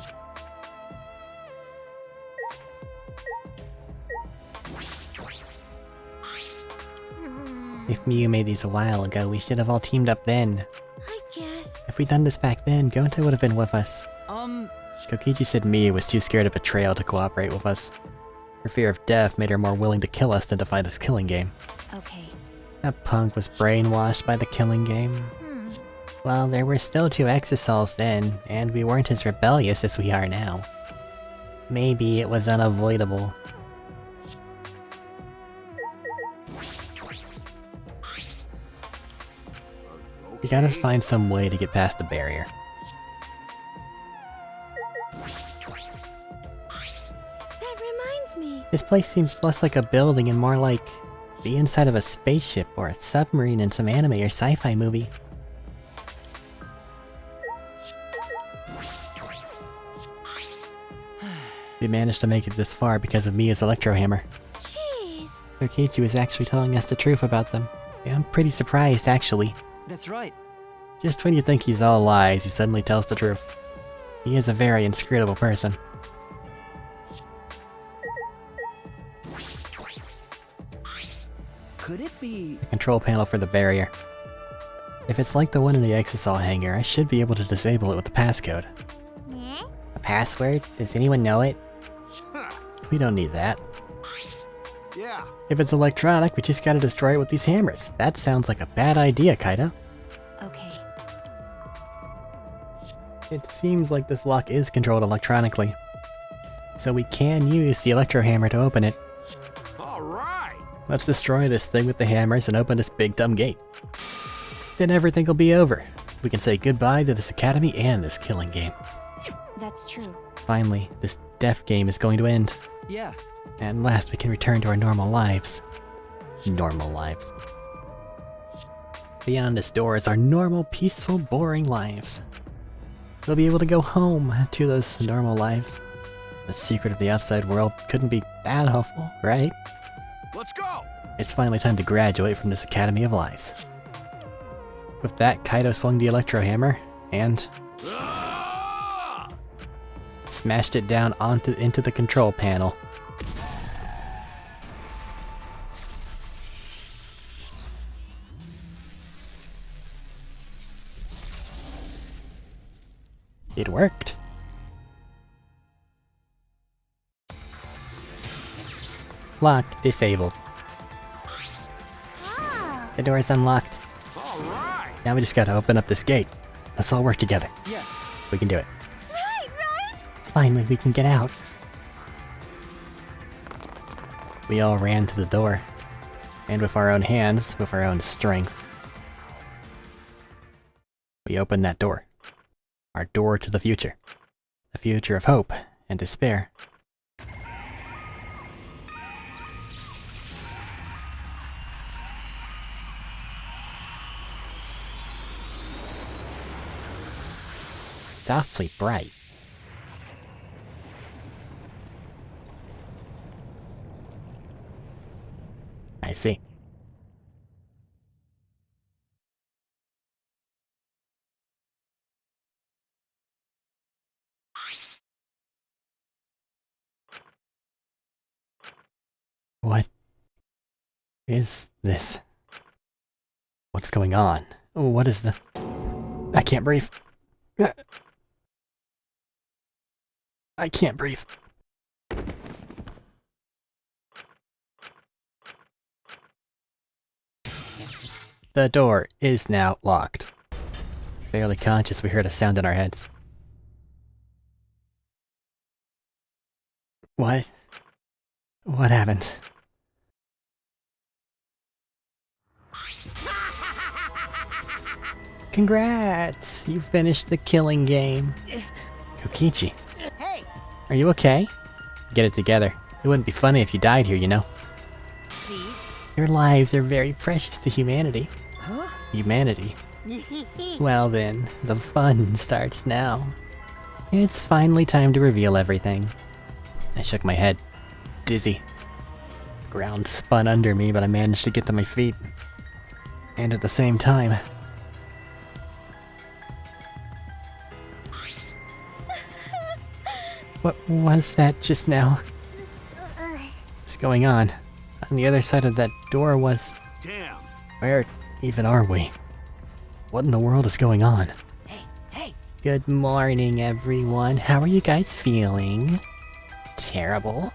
If Miyu made these a while ago, we should have all teamed up then. I guess. If we'd done this back then, Gonta would have been with us. Kokichi said Miyu was too scared of betrayal to cooperate with us. Her fear of death made her more willing to kill us than to fight this killing game. Okay. That punk was brainwashed by the killing game. Well, there were still 2 Exisals then, and we weren't as rebellious as we are now. Maybe it was unavoidable. We gotta find some way to get past the barrier. That reminds me. This place seems less like a building and more like the inside of a spaceship or a submarine in some anime or sci-fi movie. We managed to make it this far because of Mia's electro hammer. Jeez. Kokichi was actually telling us the truth about them. Yeah, I'm pretty surprised, actually. That's right. Just when you think he's all lies, he suddenly tells the truth. He is a very inscrutable person. Could it be... The control panel for the barrier. If it's like the one in the Exisal hangar, I should be able to disable it with the passcode. Eh? A password? Does anyone know it? We don't need that. Yeah. If it's electronic, we just gotta destroy it with these hammers. That sounds like a bad idea, Kaito. Okay. It seems like this lock is controlled electronically. So we can use the electro hammer to open it. All right. Let's destroy this thing with the hammers and open this big dumb gate. Then everything will be over. We can say goodbye to this academy and this killing game. That's true. Finally, this death game is going to end. Yeah. And last we can return to our normal lives. Normal lives. Beyond this door is our normal, peaceful, boring lives. We'll be able to go home to those normal lives. The secret of the outside world couldn't be that helpful, right? Let's go. It's finally time to graduate from this Academy of Lies. With that, Kaito swung the electro hammer and smashed it down into the control panel. It worked. Locked, disabled. Oh. The door is unlocked. All right. Now we just gotta open up this gate. Let's all work together. Yes. We can do it. Right? Finally, we can get out. We all ran to the door. And with our own hands, with our own strength, we opened that door. Our door to the future. A future of hope and despair. It's awfully bright. I see. What is this? What's going on? What is the... I can't breathe. I can't breathe. The door is now locked. Barely conscious, we heard a sound in our heads. What? What happened? Congrats! You finished the killing game. Kokichi, Hey! are you okay? Get it together. It wouldn't be funny if you died here, you know? See? Your lives are very precious to humanity. Huh? Humanity Well then, the fun starts now. It's finally time to reveal everything. I shook my head, dizzy. Ground spun under me, but I managed to get to my feet. And at the same time... What was that just now? What's going on? On the other side of that door was... Damn. Where even are we? What in the world is going on? Hey! Good morning, everyone. How are you guys feeling? Terrible?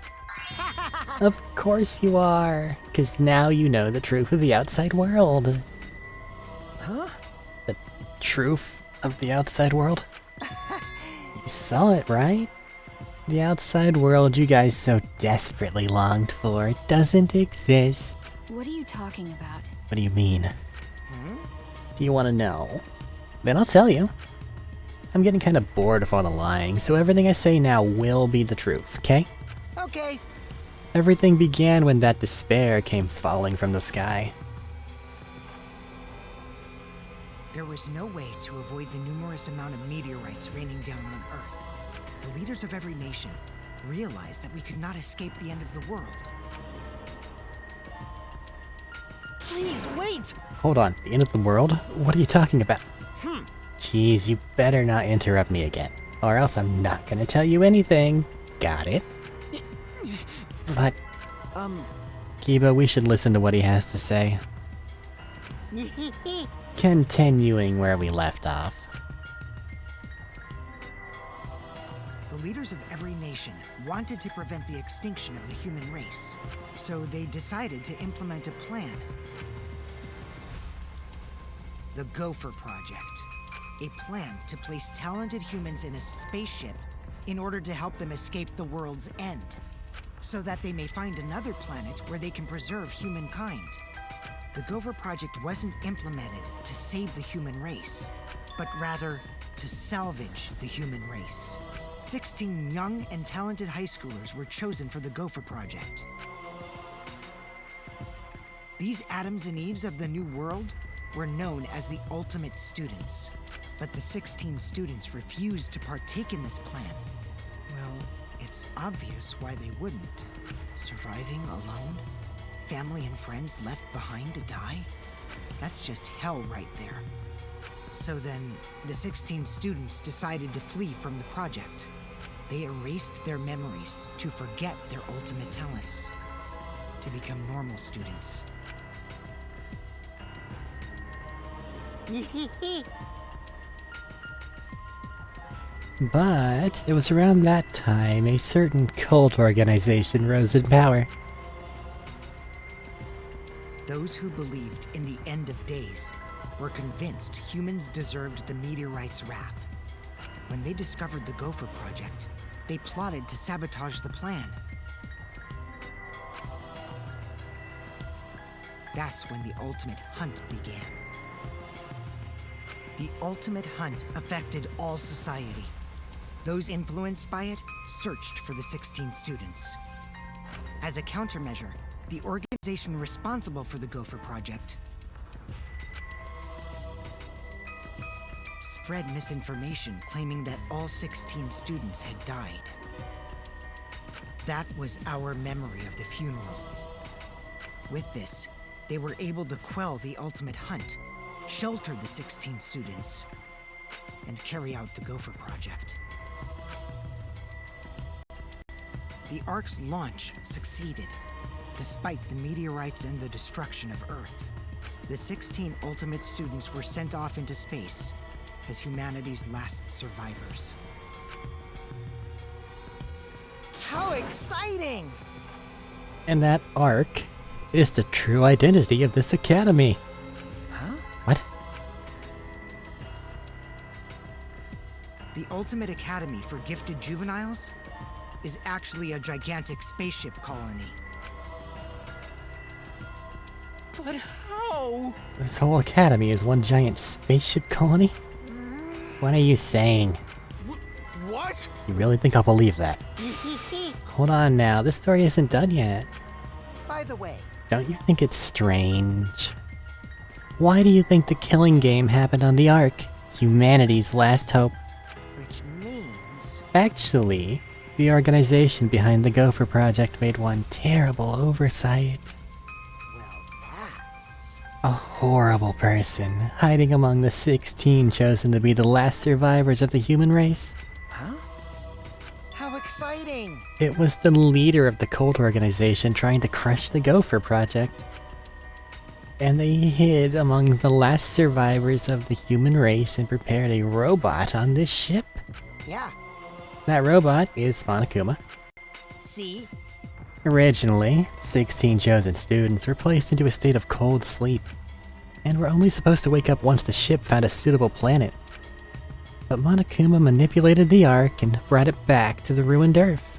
Of course you are, because now you know the truth of the outside world. Huh? The truth of the outside world? You saw it, right? The outside world you guys so desperately longed for doesn't exist. What are you talking about? What do you mean? Do you want to know? Then I'll tell you. I'm getting kind of bored of all the lying, so everything I say now will be the truth, okay? Okay. Everything began when that despair came falling from the sky. There was no way to avoid the numerous amount of meteorites raining down on Earth. The leaders of every nation realized that we could not escape the end of the world. Please, wait! Hold on, the end of the world? What are you talking about? Jeez, you better not interrupt me again, or else I'm not gonna tell you anything. Got it? But, Kiba, we should listen to what he has to say. Continuing where we left off. The leaders of every nation wanted to prevent the extinction of the human race, so they decided to implement a plan. The Gopher Project. A plan to place talented humans in a spaceship in order to help them escape the world's end, so that they may find another planet where they can preserve humankind. The Gopher Project wasn't implemented to save the human race, but rather to salvage the human race. 16 young and talented high schoolers were chosen for the Gopher Project. These Adams and Eves of the New World were known as the Ultimate Students, but the 16 students refused to partake in this plan. Well, it's obvious why they wouldn't. Surviving alone? Family and friends left behind to die? That's just hell right there. So then, the 16 students decided to flee from the project. They erased their memories to forget their ultimate talents, to become normal students. But it was around that time a certain cult organization rose in power. Those who believed in the end of days were convinced humans deserved the meteorite's wrath. When they discovered the Gopher Project, they plotted to sabotage the plan. That's when the ultimate hunt began. The ultimate hunt affected all society. Those influenced by it searched for the 16 students. As a countermeasure, the organization responsible for the Gopher Project spread misinformation claiming that all 16 students had died. That was our memory of the funeral. With this, they were able to quell the ultimate hunt, shelter the 16 students, and carry out the Gopher Project. The Ark's launch succeeded, despite the meteorites and the destruction of Earth. The 16 ultimate students were sent off into space as humanity's last survivors. How exciting! And that Arik is the true identity of this academy. Huh? What? The Ultimate Academy for Gifted Juveniles is actually a gigantic spaceship colony. But how? This whole academy is one giant spaceship colony? What are you saying? What? You really think I'll believe that? Hold on now, this story isn't done yet. By the way, Don't you think it's strange? Why do you think the killing game happened on the Ark? Humanity's last hope. Which means... Actually, the organization behind the Gopher Project made one terrible oversight. Well, that's... A horrible person, hiding among the 16 chosen to be the last survivors of the human race. Huh? How exciting! It was the leader of the cult organization trying to crush the Gopher Project. And they hid among the last survivors of the human race and prepared a robot on this ship. Yeah. That robot is Monokuma. See? Originally, the 16 chosen students were placed into a state of cold sleep, and were only supposed to wake up once the ship found a suitable planet. But Monokuma manipulated the Ark and brought it back to the ruined Earth.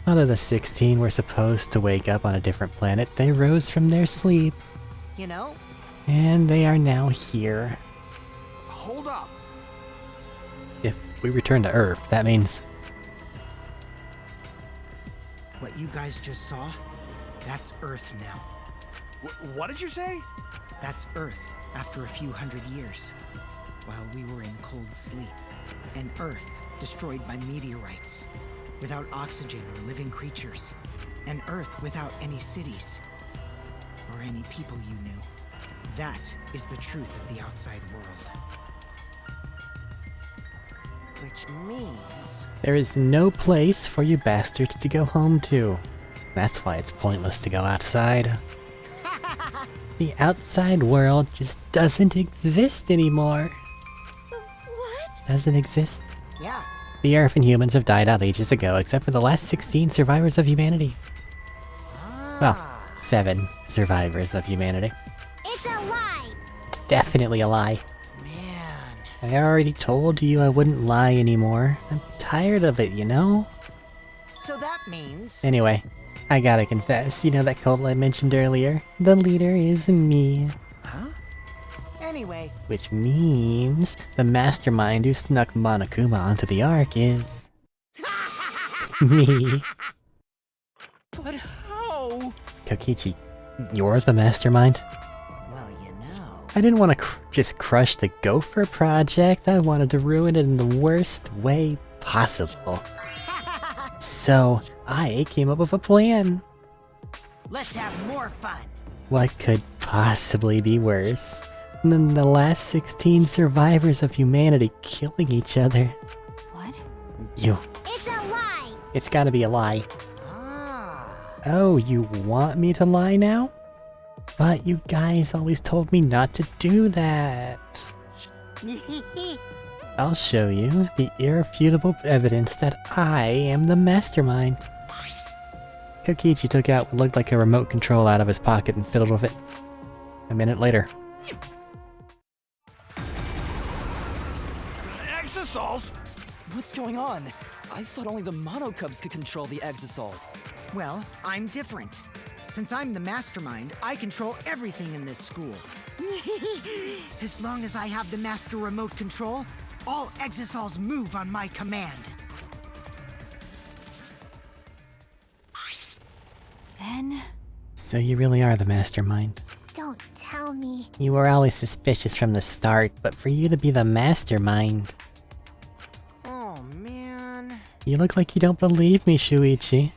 Although the 16 were supposed to wake up on a different planet, they rose from their sleep. You know? And they are now here. Hold up. If we return to Earth, that means... What you guys just saw? That's Earth now. What did you say? That's Earth after a few hundred years. While we were in cold sleep. An Earth destroyed by meteorites. Without oxygen or living creatures. An Earth without any cities. Or any people you knew. That is the truth of the outside world. Which means... There is no place for you bastards to go home to. That's why it's pointless to go outside. The outside world just doesn't exist anymore. What? Doesn't exist. Yeah. The Earth and humans have died out ages ago, except for the last 16 survivors of humanity. Well, 7 survivors of humanity. It's a lie! It's definitely a lie. Man. I already told you I wouldn't lie anymore. I'm tired of it, you know? So that means... Anyway, I gotta confess, you know that cult I mentioned earlier? The leader is me. Huh? Anyway. Which means the mastermind who snuck Monokuma onto the Ark is... me. But how? Kokichi, you're the mastermind? Well, you know... I didn't want to just crush the Gopher Project, I wanted to ruin it in the worst way possible. So, I came up with a plan. Let's have more fun! What could possibly be worse than the last 16 survivors of humanity killing each other? What? You. It's a lie! It's gotta be a lie. Ah. Oh, you want me to lie now? But you guys always told me not to do that. I'll show you the irrefutable evidence that I am the mastermind. Kokichi took out what looked like a remote control out of his pocket and fiddled with it. A minute later. Exosols? What's going on? I thought only the Monocubs could control the Exosols. Well, I'm different. Since I'm the mastermind, I control everything in this school. As long as I have the master remote control, all Exosols move on my command. Then... So you really are the mastermind. Don't tell me. You were always suspicious from the start, but for you to be the mastermind... Oh, man. You look like you don't believe me, Shuichi.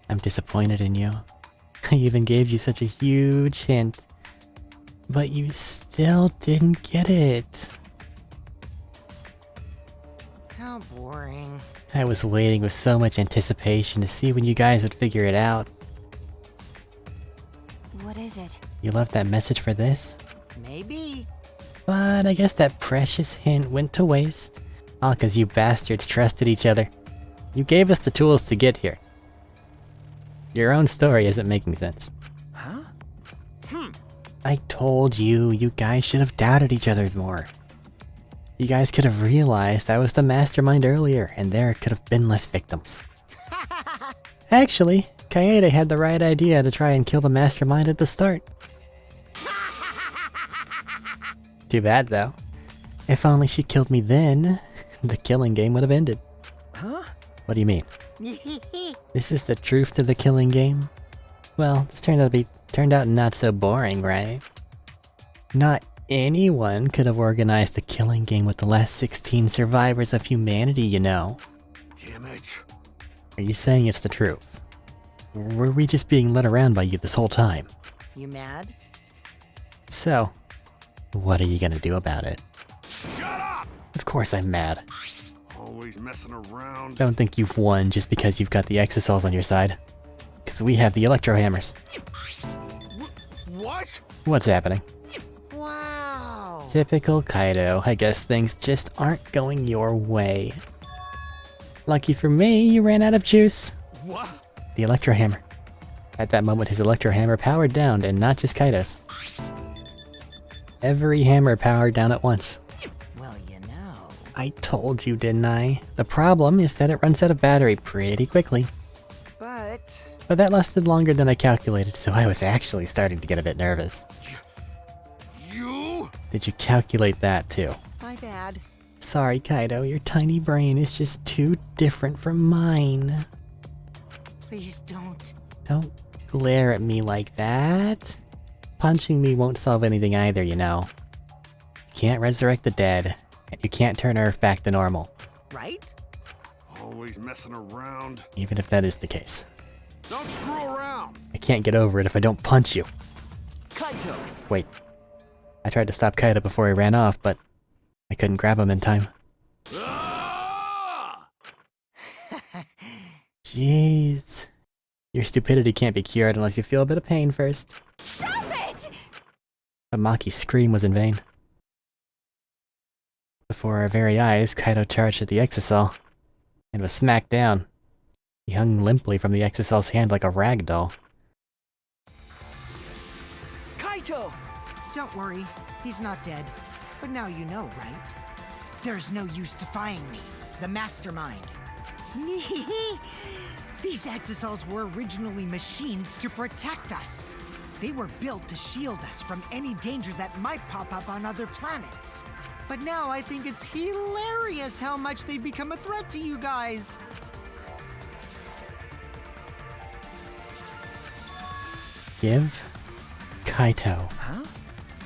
I'm disappointed in you. I even gave you such a huge hint. But you still didn't get it. How boring. I was waiting with so much anticipation to see when you guys would figure it out. what is it? You left that message for this? Maybe. But I guess that precious hint went to waste. All 'cause you bastards trusted each other. You gave us the tools to get here. Your own story isn't making sense. Huh? I told you, you guys should have doubted each other more. You guys could have realized I was the mastermind earlier, and there could have been less victims. Actually, Kaede had the right idea to try and kill the mastermind at the start. Too bad, though. If only she killed me then, the killing game would have ended. Huh? What do you mean? This is the truth to the killing game? Well, this turned out not so boring, right? Not anyone could have organized a killing game with the last 16 survivors of humanity, you know. Damn it. Are you saying it's the truth? Or were we just being led around by you this whole time? You mad? So, what are you gonna do about it? Shut up! Of course I'm mad. Always messing around. Don't think you've won just because you've got the exocells on your side. Because we have the electro hammers. What? What's happening? Wow. Typical Kaido. I guess things just aren't going your way. Lucky for me, you ran out of juice. What? The electro hammer. At that moment, his electro hammer powered down, and not just Kaido's. Every hammer powered down at once. Well, you know. I told you, didn't I? The problem is that it runs out of battery pretty quickly. But that lasted longer than I calculated, so I was actually starting to get a bit nervous. You? Did you calculate that too? My bad. Sorry, Kaido, your tiny brain is just too different from mine. Please don't. Don't glare at me like that. Punching me won't solve anything either, you know. You can't resurrect the dead, and you can't turn Earth back to normal, Right? Always messing around. even if that is the case. Don't screw around. I can't get over it if I don't punch you. Kaito! Wait. I tried to stop Kaido before he ran off, but I couldn't grab him in time. Ah! Jeez. Your stupidity can't be cured unless you feel a bit of pain first. Stop it! But Maki's scream was in vain. Before our very eyes, Kaido charged at the exocell and was smacked down. He hung limply from the exocell's hand like a rag doll. Kaito! Don't worry. He's not dead. But now you know, right? There's no use defying me, the mastermind. These exocells were originally machines to protect us. They were built to shield us from any danger that might pop up on other planets. But now I think it's hilarious how much they've become a threat to you guys. Give Kaito. Huh?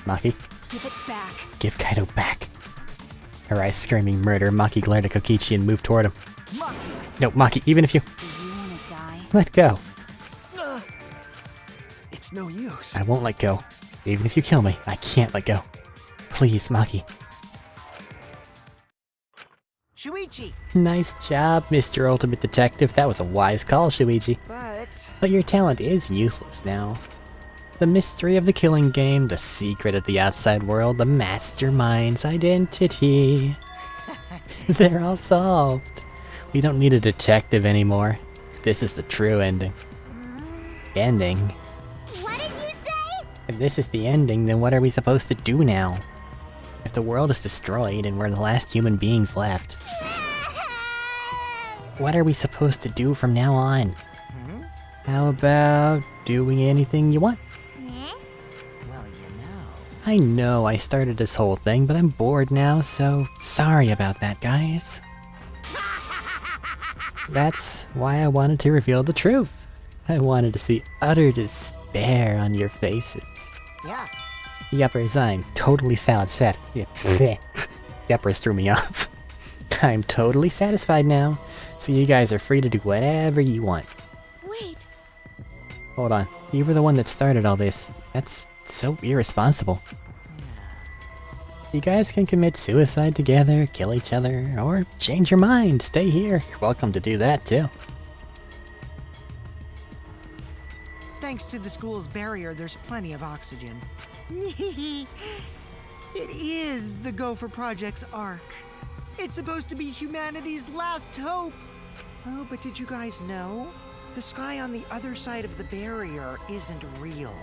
Maki, Give it back. give Kaido back. Her eyes screaming murder, Maki glared at Kokichi and moved toward him. Maki! No, Maki, even if you... Do you want to die? Let go. It's no use. I won't let go. Even if you kill me, I can't let go. Please, Maki. Shuichi! Nice job, Mr. Ultimate Detective. That was a wise call, Shuichi. But your talent is useless now. The mystery of the killing game, the secret of the outside world, the mastermind's identity. They're all solved. We don't need a detective anymore. This is the true ending. Ending? What did you say? If this is the ending, then what are we supposed to do now? If the world is destroyed and we're the last human beings left, what are we supposed to do from now on? How about doing anything you want? Eh? Well, you know. I know I started this whole thing, but I'm bored now, so sorry about that, guys. That's why I wanted to reveal the truth. I wanted to see utter despair on your faces. Yeah. The upper I'm totally satisfied. The uppers threw me off. I'm totally satisfied now, so you guys are free to do whatever you want. Wait. Hold on, you were the one that started all this. That's so irresponsible. You guys can commit suicide together, kill each other, or change your mind, stay here. You're welcome to do that too. Thanks to the school's barrier, there's plenty of oxygen. It is the Gopher Project's arc. It's supposed to be humanity's last hope. Oh, but did you guys know? The sky on the other side of the barrier isn't real.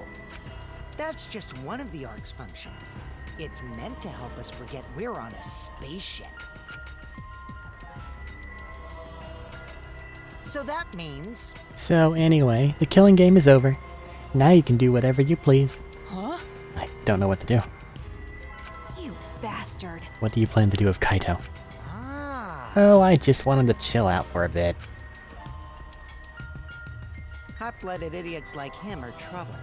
That's just one of the arc's functions. It's meant to help us forget we're on a spaceship. So that means... So anyway, the killing game is over. Now you can do whatever you please. Huh? I don't know what to do. You bastard. What do you plan to do with Kaito? Ah, Oh, I just want him to chill out for a bit. hot-blooded idiots like him are trouble.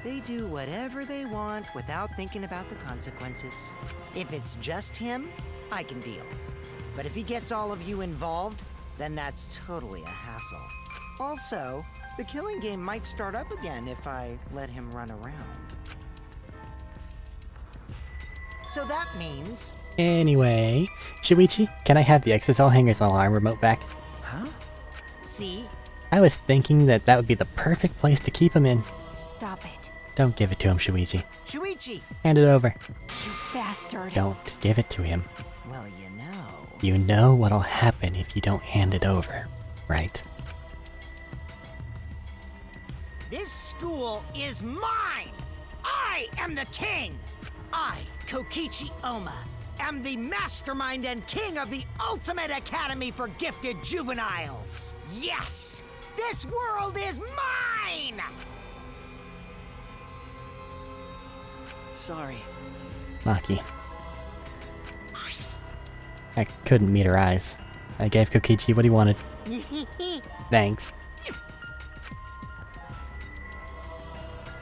They do whatever they want without thinking about the consequences. If it's just him, I can deal. But if he gets all of you involved, then that's totally a hassle. Also, the killing game might start up again if I let him run around. So that means... Anyway, Shuichi, can I have the XSL Hangers Alarm remote back? Huh? See? I was thinking that would be the perfect place to keep him in. Stop it, Don't give it to him, Shuichi. Shuichi! Hand it over. you bastard. Don't give it to him. Well, you know... You know what'll happen if you don't hand it over, right? This school is mine! I am the king! I, Kokichi Oma, am the mastermind and king of the ultimate academy for gifted juveniles! Yes! This world is mine! Sorry. Maki. I couldn't meet her eyes. I gave Kokichi what he wanted. Thanks.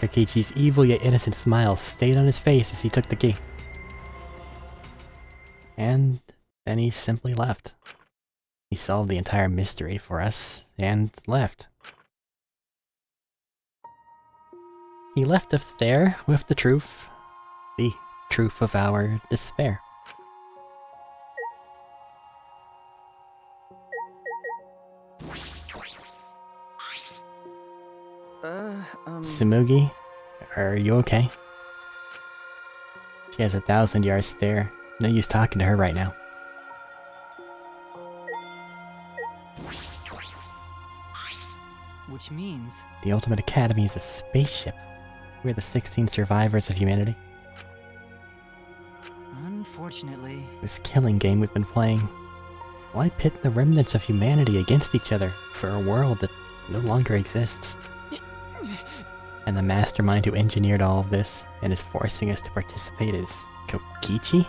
Kokichi's evil yet innocent smile stayed on his face as he took the key. And then he simply left. He solved the entire mystery for us, and left. He left us there with the truth of our despair. Tsumugi, are you okay? She has a 1,000-yard stare. No use talking to her right now. Which means... The Ultimate Academy is a spaceship. We're the 16 survivors of humanity. Unfortunately... This killing game we've been playing. Why pit the remnants of humanity against each other for a world that no longer exists? And the mastermind who engineered all of this and is forcing us to participate is Kokichi?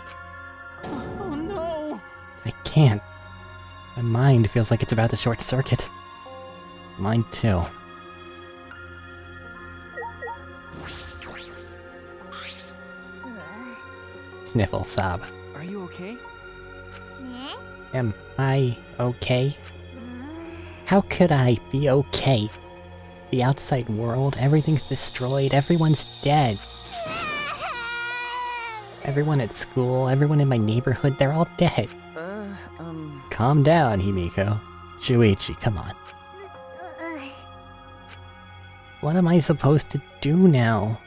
Oh no! I can't. My mind feels like it's about to short circuit. Mine too. Sniffle, sob. Are you okay? Eh? Am I okay? How could I be okay? The outside world, everything's destroyed, everyone's dead. Everyone at school, everyone in my neighborhood, they're all dead. Calm down, Himiko. Shuichi, come on. What am I supposed to do now?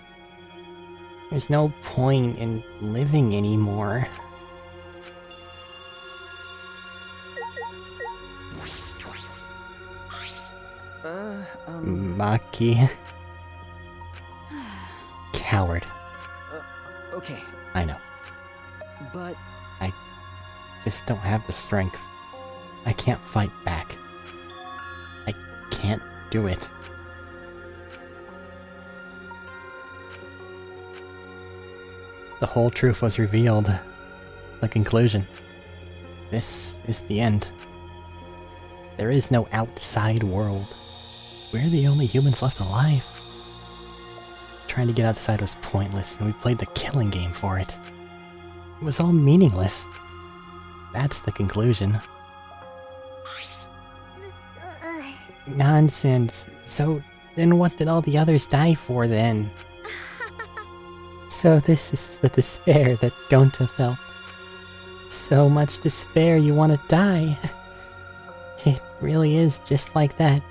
There's no point in living anymore. Maki. Coward. Okay. I know. But... I just don't have the strength. I can't fight back. I can't do it. The whole truth was revealed. The conclusion. This is the end. There is no outside world. We're the only humans left alive. Trying to get outside was pointless, and we played the killing game for it. It was all meaningless. That's the conclusion. Nonsense. So, then what did all the others die for then? So this is the despair that Gonta felt. So much despair you want to die. It really is just like that.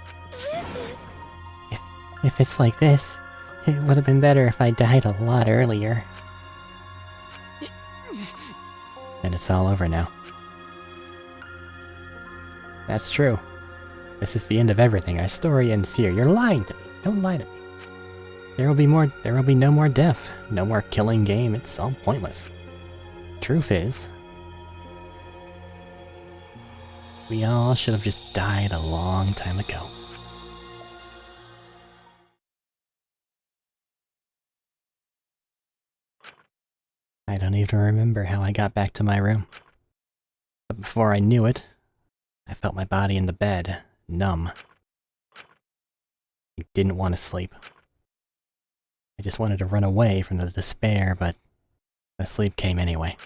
If it's like this, it would have been better if I died a lot earlier. And it's all over now. That's true. This is the end of everything. Our story ends here. You're lying to me. Don't lie to me. There will be no more death. No more killing game. It's all pointless. Truth is, we all should have just died a long time ago. I don't even remember how I got back to my room. But before I knew it, I felt my body in the bed, numb. I didn't want to sleep. I just wanted to run away from the despair, but the sleep came anyway.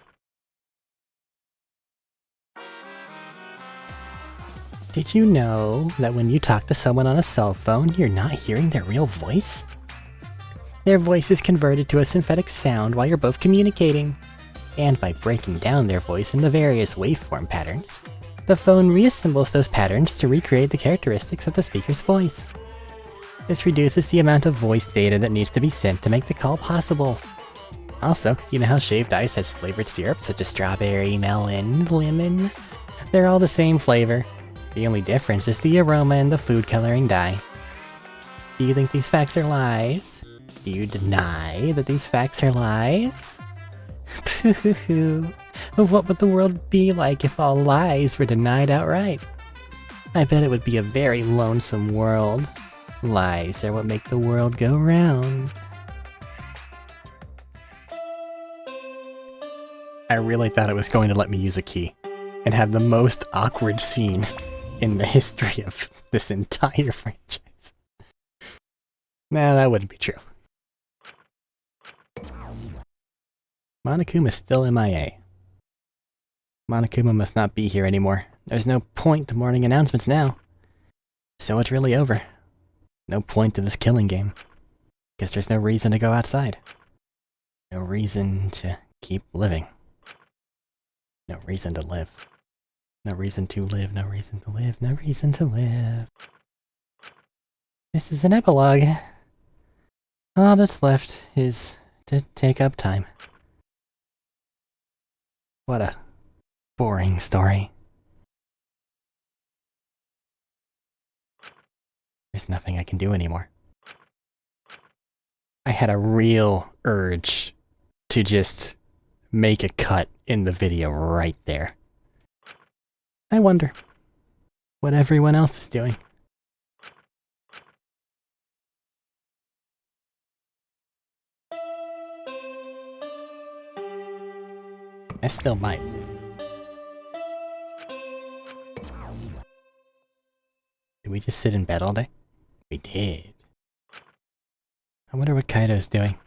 Did you know that when you talk to someone on a cell phone, you're not hearing their real voice? Their voice is converted to a synthetic sound while you're both communicating. And by breaking down their voice into various waveform patterns, the phone reassembles those patterns to recreate the characteristics of the speaker's voice. This reduces the amount of voice data that needs to be sent to make the call possible. Also, you know how shaved ice has flavored syrup such as strawberry, melon, lemon? They're all the same flavor. The only difference is the aroma and the food coloring dye. Do you think these facts are lies? Do you deny that these facts are lies? Pooh. What would the world be like if all lies were denied outright? I bet it would be a very lonesome world. Lies are what make the world go round. I really thought it was going to let me use a key and have the most awkward scene in the history of this entire franchise. Nah, that wouldn't be true. Monokuma's still MIA. Monokuma must not be here anymore. There's no point to morning announcements now. So it's really over. No point to this killing game. Guess there's no reason to go outside. No reason to keep living. No reason to live. No reason to live, no reason to live, no reason to live. This is an epilogue. All that's left is to take up time. What a boring story. There's nothing I can do anymore. I had a real urge to just make a cut in the video right there. I wonder what everyone else is doing. I still might. Did we just sit in bed all day? We did. I wonder what Kaido's doing.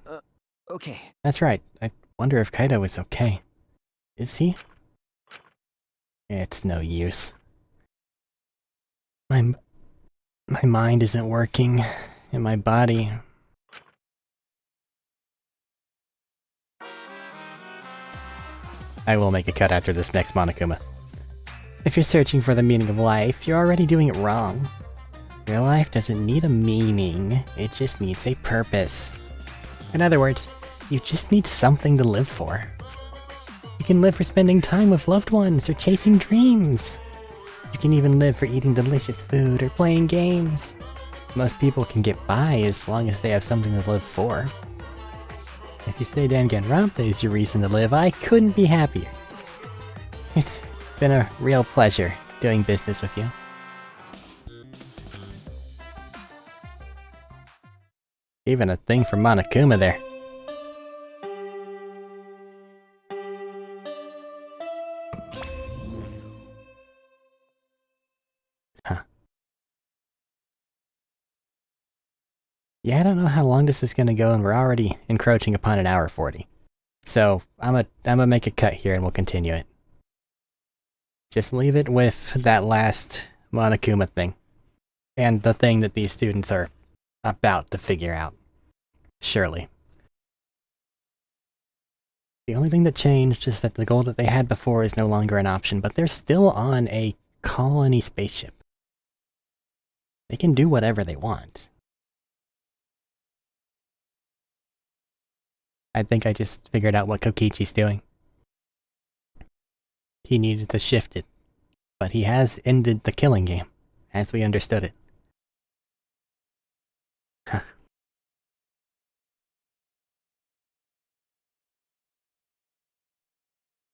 Okay. That's right. I wonder if Kaido is okay. Is he? It's no use. My mind isn't working, and my body... I will make a cut after this next Monokuma. If you're searching for the meaning of life, you're already doing it wrong. Your life doesn't need a meaning, it just needs a purpose. In other words, you just need something to live for. You can live for spending time with loved ones or chasing dreams. You can even live for eating delicious food or playing games. Most people can get by as long as they have something to live for. If you say Danganronpa is your reason to live, I couldn't be happier. It's been a real pleasure doing business with you. Even a thing for Monokuma there. Huh. Yeah, I don't know how long this is gonna go, and we're already encroaching upon an hour 40. So, I'm gonna make a cut here and we'll continue it. Just leave it with that last Monokuma thing. And the thing that these students are about to figure out. Surely. The only thing that changed is that the goal that they had before is no longer an option, but they're still on a colony spaceship. They can do whatever they want. I think I just figured out what Kokichi's doing. He needed to shift it, but he has ended the killing game, as we understood it. Huh.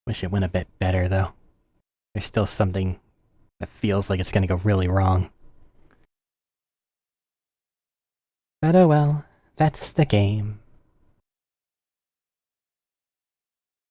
Wish it went a bit better, though. There's still something that feels like it's gonna go really wrong. But oh well, that's the game.